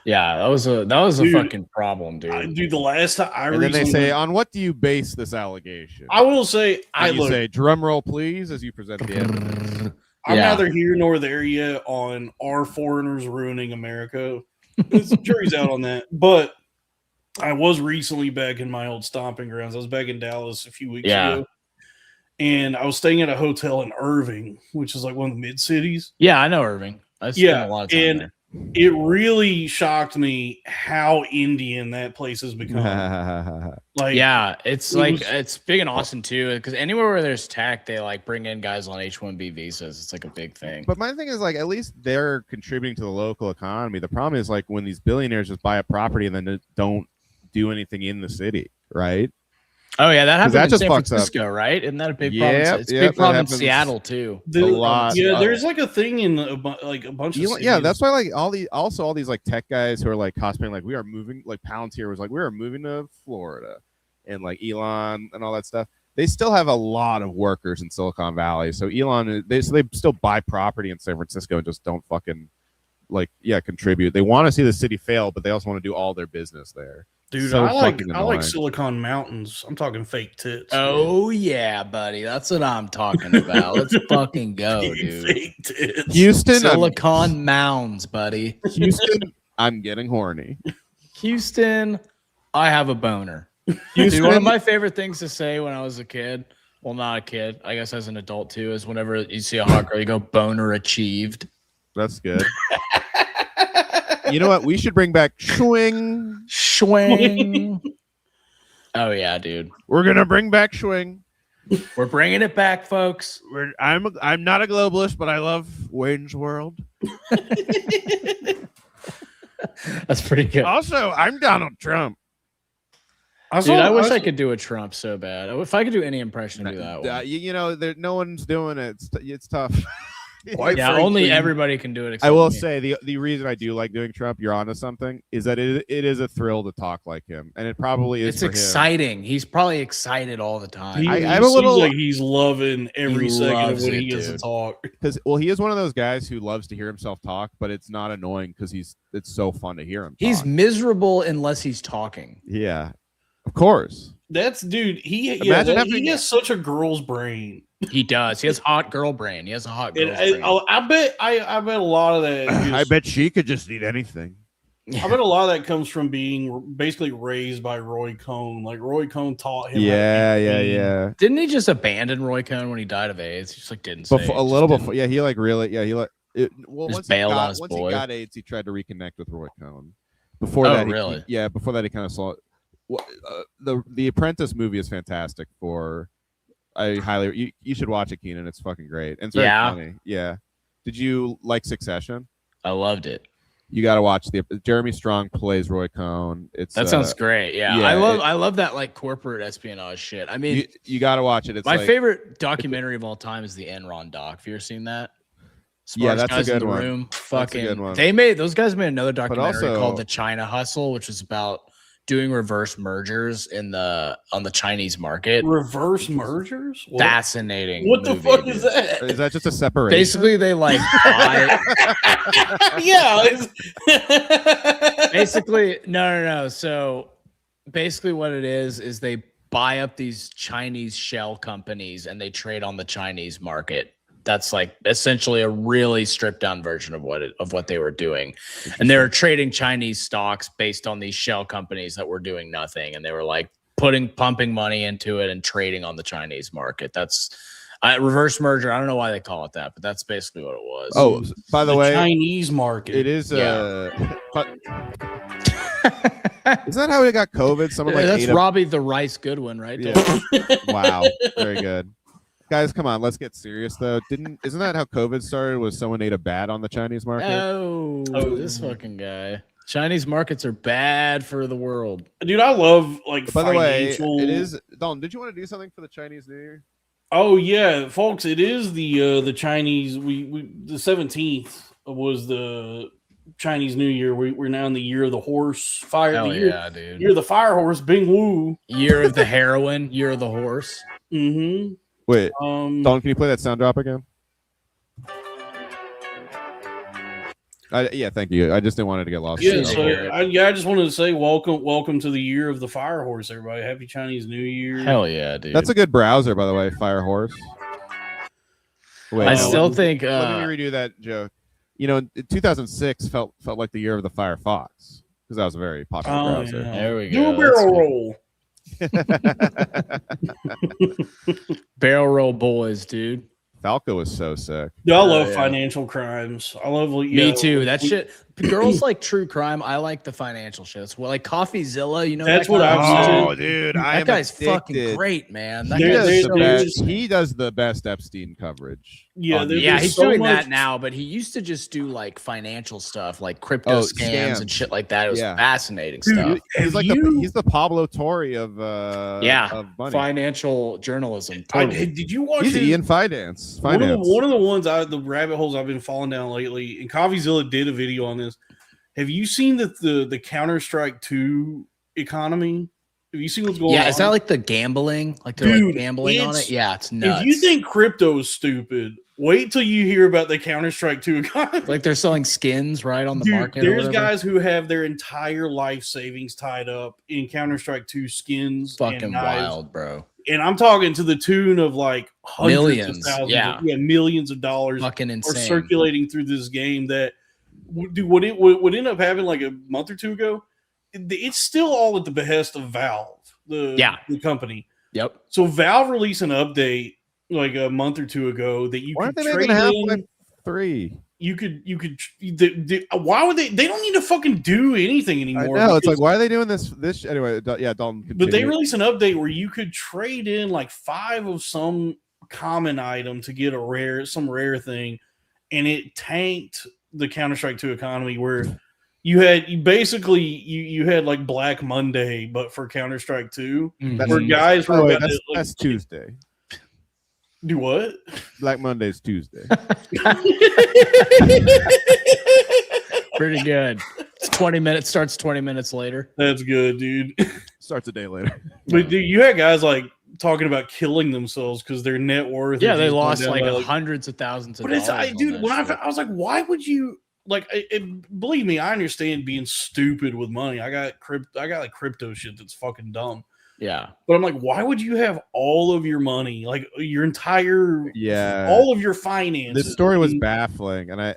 Yeah, that was a fucking problem, dude. Dude, the last time and then they say, on what do you base this allegation? I will say, say, drum roll, please, as you present the evidence. I'm neither here nor there yet on our foreigners ruining America. The jury's out on that. But I was recently back in my old stomping grounds. I was back in Dallas a few weeks ago. And I was staying at a hotel in Irving, which is like one of the mid cities. Yeah, I know Irving. I spent a lot of time there. It really shocked me how Indian that place has become. It's big in Austin too, because anywhere where there's tech, they like bring in guys on H-1B visas. It's like a big thing. But my thing is like, at least they're contributing to the local economy. The problem is like when these billionaires just buy a property and then don't do anything in the city, right? Oh yeah, that happened in San Francisco, right? Isn't that a big problem? It's a big problem in Seattle too. A lot. Yeah, there's like a thing in like a bunch of cities. Yeah, that's why like all these like tech guys who are like cosplaying like we are moving, like Palantir was like we are moving to Florida, and like Elon and all that stuff. They still have a lot of workers in Silicon Valley. So Elon, they still buy property in San Francisco and just don't fucking contribute. They want to see the city fail, but they also want to do all their business there. Dude, I like Silicon Mountains. I'm talking fake tits. Oh yeah, buddy, that's what I'm talking about. Let's fucking go, dude. Fake tits. Houston, Silicon Mounds, buddy. Houston, I'm getting horny. Houston, I have a boner. Dude, one of my favorite things to say when I was a kid Well, not a kid. I guess as an adult too, is whenever you see a hot girl, you go boner achieved. That's good. You know what? We should bring back Schwing. Schwing. Oh yeah, dude. We're gonna bring back Schwing. We're bringing it back, folks. I'm not a globalist, but I love Wayne's World. That's pretty good. Also, I'm Donald Trump. Dude, I wish I could do a Trump so bad. If I could do any impression, do that one. You know, no one's doing it. It's tough. Yeah, only everybody can do it. I will me. say the reason I do like doing Trump, you're onto something, is that it is a thrill to talk like him, and it probably is. It's exciting. He's probably excited all the time. I'm a little like he's loving every second of when he gets to talk. Because he is one of those guys who loves to hear himself talk, but it's not annoying because it's so fun to hear him. He's miserable unless he's talking. Yeah, of course. That's dude. He has such a girl's brain. He does. He has hot girl brain. He has a hot girl brain. I bet a lot of that. I bet she could just eat anything. I bet a lot of that comes from being basically raised by Roy Cohn. Like Roy Cohn taught him. Yeah. Didn't he just abandon Roy Cohn when he died of AIDS? He just like didn't say a little before. Yeah, he like really. Yeah, he like. Once bailed on his boy. He got AIDS, he tried to reconnect with Roy Cohn. Before that, really? Before that, he kind of saw. The Apprentice movie is fantastic. I highly you should watch it, Keenan. It's fucking great. And it's very funny. Yeah. Did you like Succession? I loved it. You got to watch Jeremy Strong plays Roy Cohn. That sounds great. Yeah. I love that like corporate espionage shit. I mean, you got to watch it. It's my favorite documentary of all time is the Enron doc. Have you ever seen that? That's a good one. Fucking. That's a good one. Those guys made another documentary called The China Hustle, which is about doing reverse mergers on the Chinese market. Reverse mergers? What? Fascinating. What the fuck is that? Is that just a separation? Basically, they like buy. Basically, no. So basically, what it is they buy up these Chinese shell companies and they trade on the Chinese market. That's like essentially a really stripped down version of what they were doing. And they were trading Chinese stocks based on these shell companies that were doing nothing. And they were like pumping money into it and trading on the Chinese market. That's reverse merger. I don't know why they call it that, but that's basically what it was. Oh, by the way, Chinese market. It is. Isn't that how we got COVID? That's Robbie the Rice Goodwin, right? Yeah. Wow. Very good. Guys, come on, let's get serious though. Isn't that how COVID started? Was someone ate a bat on the Chinese market? Oh, this fucking guy. Chinese markets are bad for the world. Dude, I love like By the way, it is Don, did you want to do something for the Chinese New Year? Oh yeah, folks, it is the Chinese the 17th was the Chinese New Year. We're now in the year of the horse fire. Hell the year, yeah, dude. Year of the fire horse, Bǐngwǔ. Year of the heroin, year of the horse. Mm-hmm. Wait, Don, can you play that sound drop again? Yeah, thank you. I just didn't want it to get lost. Yeah, I just wanted to say welcome to the year of the fire horse, everybody. Happy Chinese New Year. Hell yeah, dude. That's a good browser, by the way, Fire Horse. Wait, I still think. Let me redo that joke. You know, 2006 felt like the year of the Firefox because that was a very popular browser. Yeah. There we go. Do a barrel roll. Barrel roll boys, dude. Falco was so sick. Yeah, I love financial crimes. I love me too. That shit. Girls like true crime. I like the financial shit. Well, like CoffeeZilla, you know. That's what I'm saying. Oh, dude, that guy's fucking great, man. He does the best Epstein coverage. Yeah, he's doing that now, but he used to just do like financial stuff, like crypto scams and shit like that. It was fascinating stuff. He's like he's the Pablo Torre of of money. Financial journalism. Totally. Did you watch? He's Ian Finance. One of the ones the rabbit holes I've been falling down lately, and CoffeeZilla did a video on this. Have you seen the Counter-Strike 2 economy? Have you seen what's going on? Yeah, is that like the gambling? Like they're gambling on it? Yeah, it's nuts. If you think crypto is stupid, wait till you hear about the Counter-Strike 2 economy. Like they're selling skins right on the market. There's guys who have their entire life savings tied up in Counter-Strike 2 skins. Fucking wild, bro. And I'm talking to the tune of like millions, of thousands, millions of dollars. Fucking insane. Are circulating through this game that would end up happening like a month or two ago. It's still all at the behest of Valve, the company. Yep. So Valve released an update like a month or two ago that you could trade Half-Life 3. You could. Why would they? They don't need to fucking do anything anymore. I know. It's like, why are they doing this? Anyway, yeah, Dalton. Continue. But they released an update where you could trade in like 5 of some common item to get some rare thing, and it tanked the Counter-Strike 2 economy where you had like Black Monday, but for Counter-Strike 2, where guys were about to, that's Tuesday. Do what? Black Monday's Tuesday. Pretty good. It's 20 minutes, starts 20 minutes later. That's good, dude. Starts a day later. But dude, you had guys like talking about killing themselves because their net worth. Yeah, they lost like hundreds of thousands of dollars. But dude, when I was like, why would you like? Believe me, I understand being stupid with money. I got like crypto shit that's fucking dumb. Yeah, but I'm like, why would you have all of your money, like your entire, all of your finances? This story was baffling, and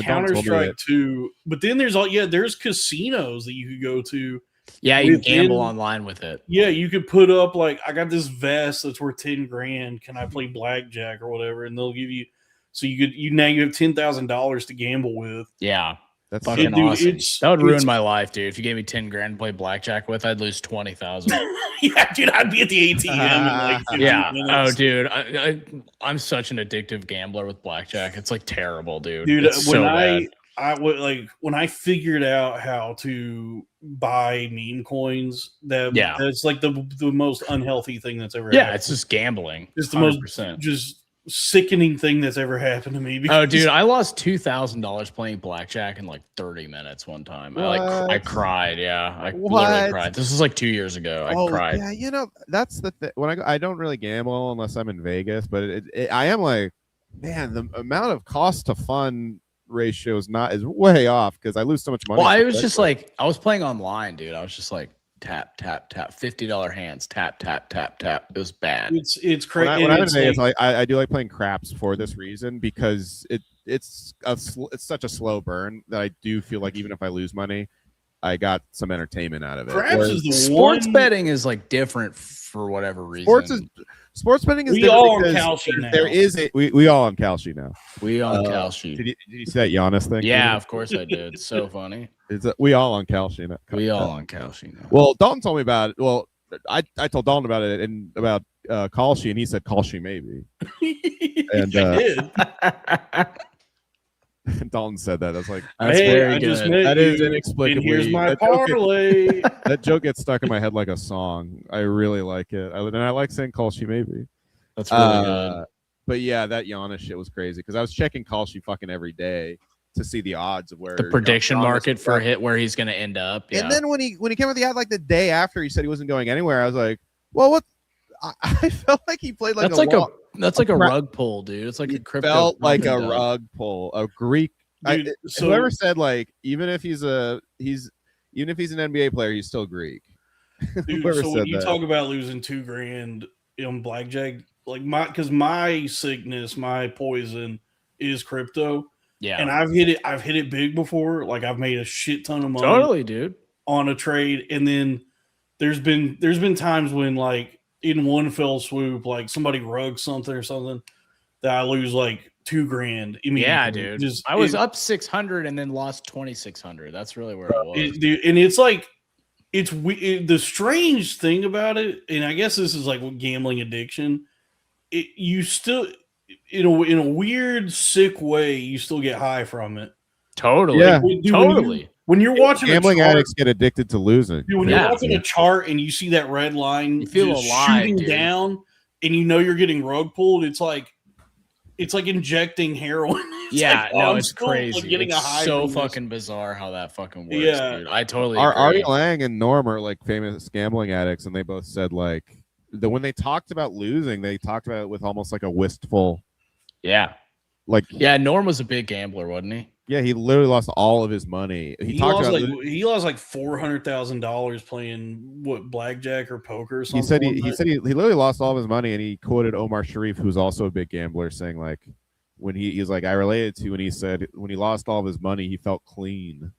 Counter-Strike 2. But then there's there's casinos that you could go to. Yeah, you can gamble online with it. Yeah, you could put up like, I got this vest that's worth $10,000. Can I play blackjack or whatever? And they'll give you. So you have $10,000 to gamble with. Yeah. That's fucking awesome. That would ruin my life, dude. If you gave me $10,000 to play blackjack with, I'd lose 20,000. Yeah, dude, I'd be at the ATM. Oh, dude, I'm such an addictive gambler with blackjack. It's like terrible, dude. Dude, it's when so when I figured out how to buy meme coins, that's like the most unhealthy thing that's ever happened. It's just gambling. It's the 100%. Most just sickening thing that's ever happened to me. Oh, dude, I lost $2,000 playing blackjack in like 30 minutes one time. I cried. Yeah, I literally cried. This was like 2 years ago. I cried. Yeah, that's the thing. When I don't really gamble unless I'm in Vegas, but I am like, man, the amount of cost to fun ratio is way off because I lose so much money. Well, I was just like, I was playing online, dude. I was just like, tap, tap, tap, $50 hands, tap, tap, tap, tap. It was bad. It's crazy. When I'm in Vegas, I do like playing craps for this reason because it's such a slow burn that I do feel like even if I lose money, I got some entertainment out of it. Craps is the sports betting is like different for whatever reason. Sports betting is we all on Kalshi now. There is we all on Kalshi now. We on Kalshi. Did you see that Giannis thing? Yeah, of course I did. So funny. We all on Kalshi now. We all on Kalshi now. Well, Dalton told me about it. Well, I told Dalton about it and about Kalshi, and he said Kalshi maybe. And Dalton said that. I was like, that's very good. That is inexplicably. Here's my parlay. That joke gets stuck in my head like a song. I really like it. And I like saying Kalshi maybe. That's really good. But yeah, that Giannis shit was crazy because I was checking Kalshi fucking every day to see the odds of where the prediction market for where he's going to end up. Yeah. And then when he came with the ad like the day after he said he wasn't going anywhere, I was like, well, what? I felt like he played like that's like a rug pull, dude. It's like a crypto. Felt like a rug pull, a Greek. Dude, whoever said like even if he's an NBA player, he's still Greek. Dude, so when you talk about losing $2,000 in blackjack, like my sickness, my poison is crypto. Yeah, and I've hit it big before. Like I've made a shit ton of money. Totally, dude. On a trade, and then there's been times when like in one fell swoop, like somebody rugs something or something that I lose like $2,000 immediately. Yeah, dude. I was up 600 and then lost 2,600. That's really where it was. Dude, and it's like the strange thing about it, and I guess this is like what gambling addiction. You still in a weird sick way, you still get high from it. Totally. Yeah. Totally. When you're watching gambling addicts get addicted to losing. Dude, when you're watching a chart and you see that red line you feel alive, shooting dude. down and you know you're getting rug pulled, it's like injecting heroin. It's crazy. Like getting it's so fucking bizarre how that fucking works, dude. I totally agree. Artie Lang and Norm are like famous gambling addicts, and they both said like when they talked about losing, they talked about it with almost like a wistful. Yeah. Norm was a big gambler, wasn't he? Yeah, he literally lost all of his money. He lost like $400,000 playing blackjack or poker or something. He said he literally lost all of his money, and he quoted Omar Sharif, who's also a big gambler, saying like when he's like I related to when he said when he lost all of his money, he felt clean.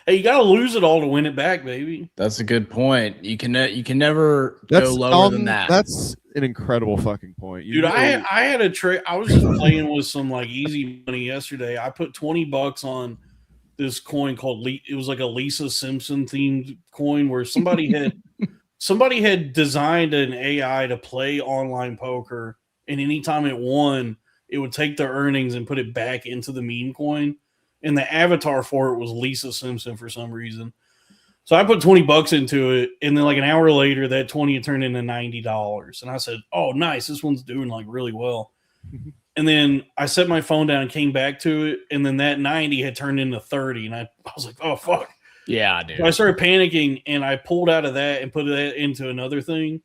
Hey, you got to lose it all to win it back, baby. That's a good point. You can never go lower than that. That's an incredible fucking point. Dude, I had a trade. I was just playing with some like easy money yesterday. I put $20 on this coin called it was like a Lisa Simpson themed coin where somebody had designed an AI to play online poker, and anytime it won, it would take their earnings and put it back into the meme coin. And the avatar for it was Lisa Simpson for some reason. So I put $20 into it, and then like an hour later, that 20 turned into $90. And I said, "Oh, nice! This one's doing like really well." And then I set my phone down and came back to it, and then that 90 had turned into 30, and I was like, "Oh fuck!" Yeah, dude. So I started panicking, and I pulled out of that and put that into another thing,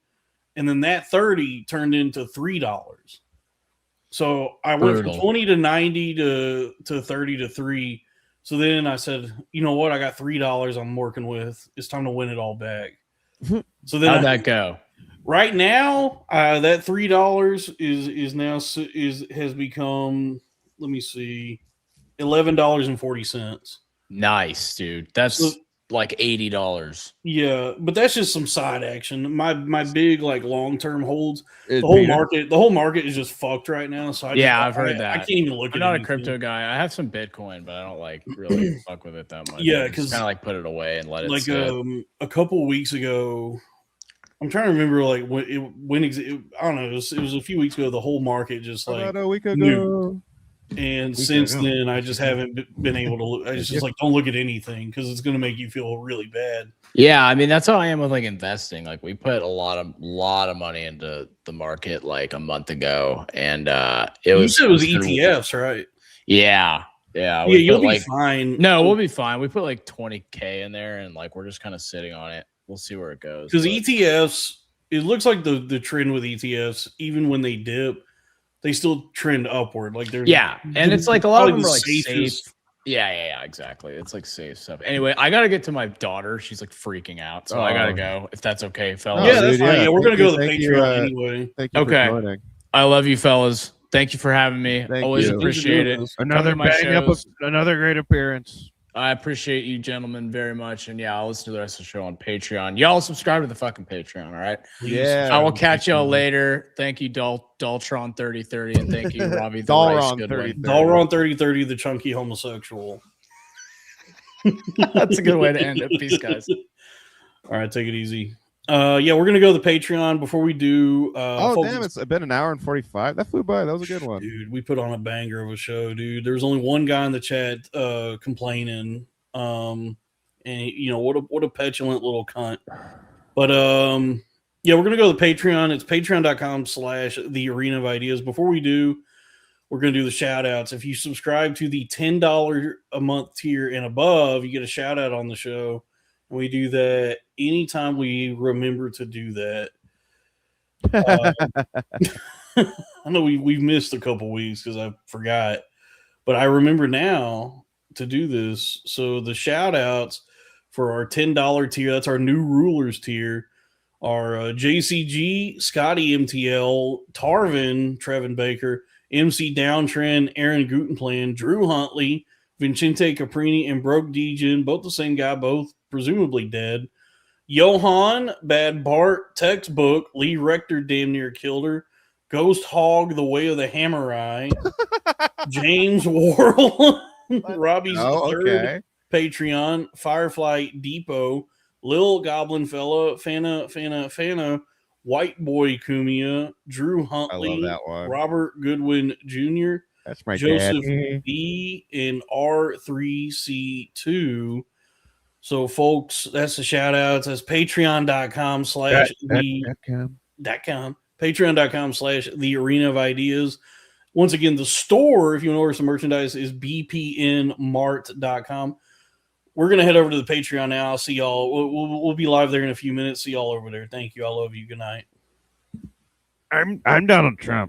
and then that 30 turned into $3. So I went from 20 to 90 to 30 to 3. So then I said, you know what? I got $3 I'm working with. It's time to win it all back. So then how'd that go? Right now, that $3 has become, let me see, $11.40. Nice, dude. That's like $80. Yeah, but that's just some side action. My big like long-term holds. The whole market is just fucked right now. So I've heard that. I can't even look I'm at it. not a crypto guy. I have some Bitcoin, but I don't like really fuck with it that much. Yeah, because kind of like put it away and let it like sit. A couple weeks ago, I'm trying to remember like when I don't know. It was a few weeks ago. The whole market just like about a week ago. Nuked. And since then, I just haven't been able to look. I just like don't look at anything because it's going to make you feel really bad. Yeah, I mean that's how I am with like investing. Like we put a lot of money into the market like a month ago, and it was ETFs, right? Yeah. You'll be fine. No, we'll be fine. We put like 20K in there, and like we're just kind of sitting on it. We'll see where it goes. Because ETFs, it looks like the trend with ETFs, even when they dip, they still trend upward. Like they're and it's like a lot of them are like safe. Yeah, exactly. It's like safe stuff. Anyway, I gotta get to my daughter. She's like freaking out, so I gotta go. If that's okay, fellas. Yeah, that's fine. Yeah, we're gonna go to the Patreon anyway. Thank you for joining. I love you, fellas. Thank you for having me. Always appreciate it. Another great appearance. I appreciate you gentlemen very much. And I'll listen to the rest of the show on Patreon. Y'all subscribe to the fucking Patreon, all right? Yeah. I will catch y'all later. Thank you, Daltron 3030, and thank you, Robbie. Dalron 3030, the chunky homosexual. That's a good way to end it. Peace, guys. All right, take it easy. We're gonna go to the Patreon before we do. Damn! It's been an hour and 45. That flew by. That was a good one, dude. We put on a banger of a show, dude. There was only one guy in the chat complaining, and what a petulant little cunt. But we're gonna go to the Patreon. It's patreon.com/the Arena of Ideas. Before we do, we're gonna do the shout outs. If you subscribe to the $10 a month tier and above, you get a shout out on the show. We do that anytime we remember to do that. I know we've missed a couple weeks because I forgot, but I remember now to do this. So the shout outs for our $10 tier, that's our new rulers tier, are JCG, Scotty MTL, Tarvin, Trevin Baker, MC Downtrend, Aaron Gutenplan, Drew Huntley, Vincente Caprini, and Broke Degen, both the same guy, both presumably dead. Johan, Bad Bart, Textbook, Lee Rector damn near killed her, Ghost Hog, The Way of the Hammer Eye, James Worrell, Robbie's third Patreon, Firefly Depot, Lil Goblin Fella, Fana, White Boy Kumia, Drew Huntley, Robert Goodwin Jr., that's my Joseph dad. B and R3C2. So, folks, that's the shout outs. That's patreon.com/the Arena of Ideas. Once again, the store, if you want to order some merchandise, is bpnmart.com. We're going to head over to the Patreon now. I'll see y'all. We'll be live there in a few minutes. See y'all over there. Thank you. I love you. Good night. I'm Donald Trump.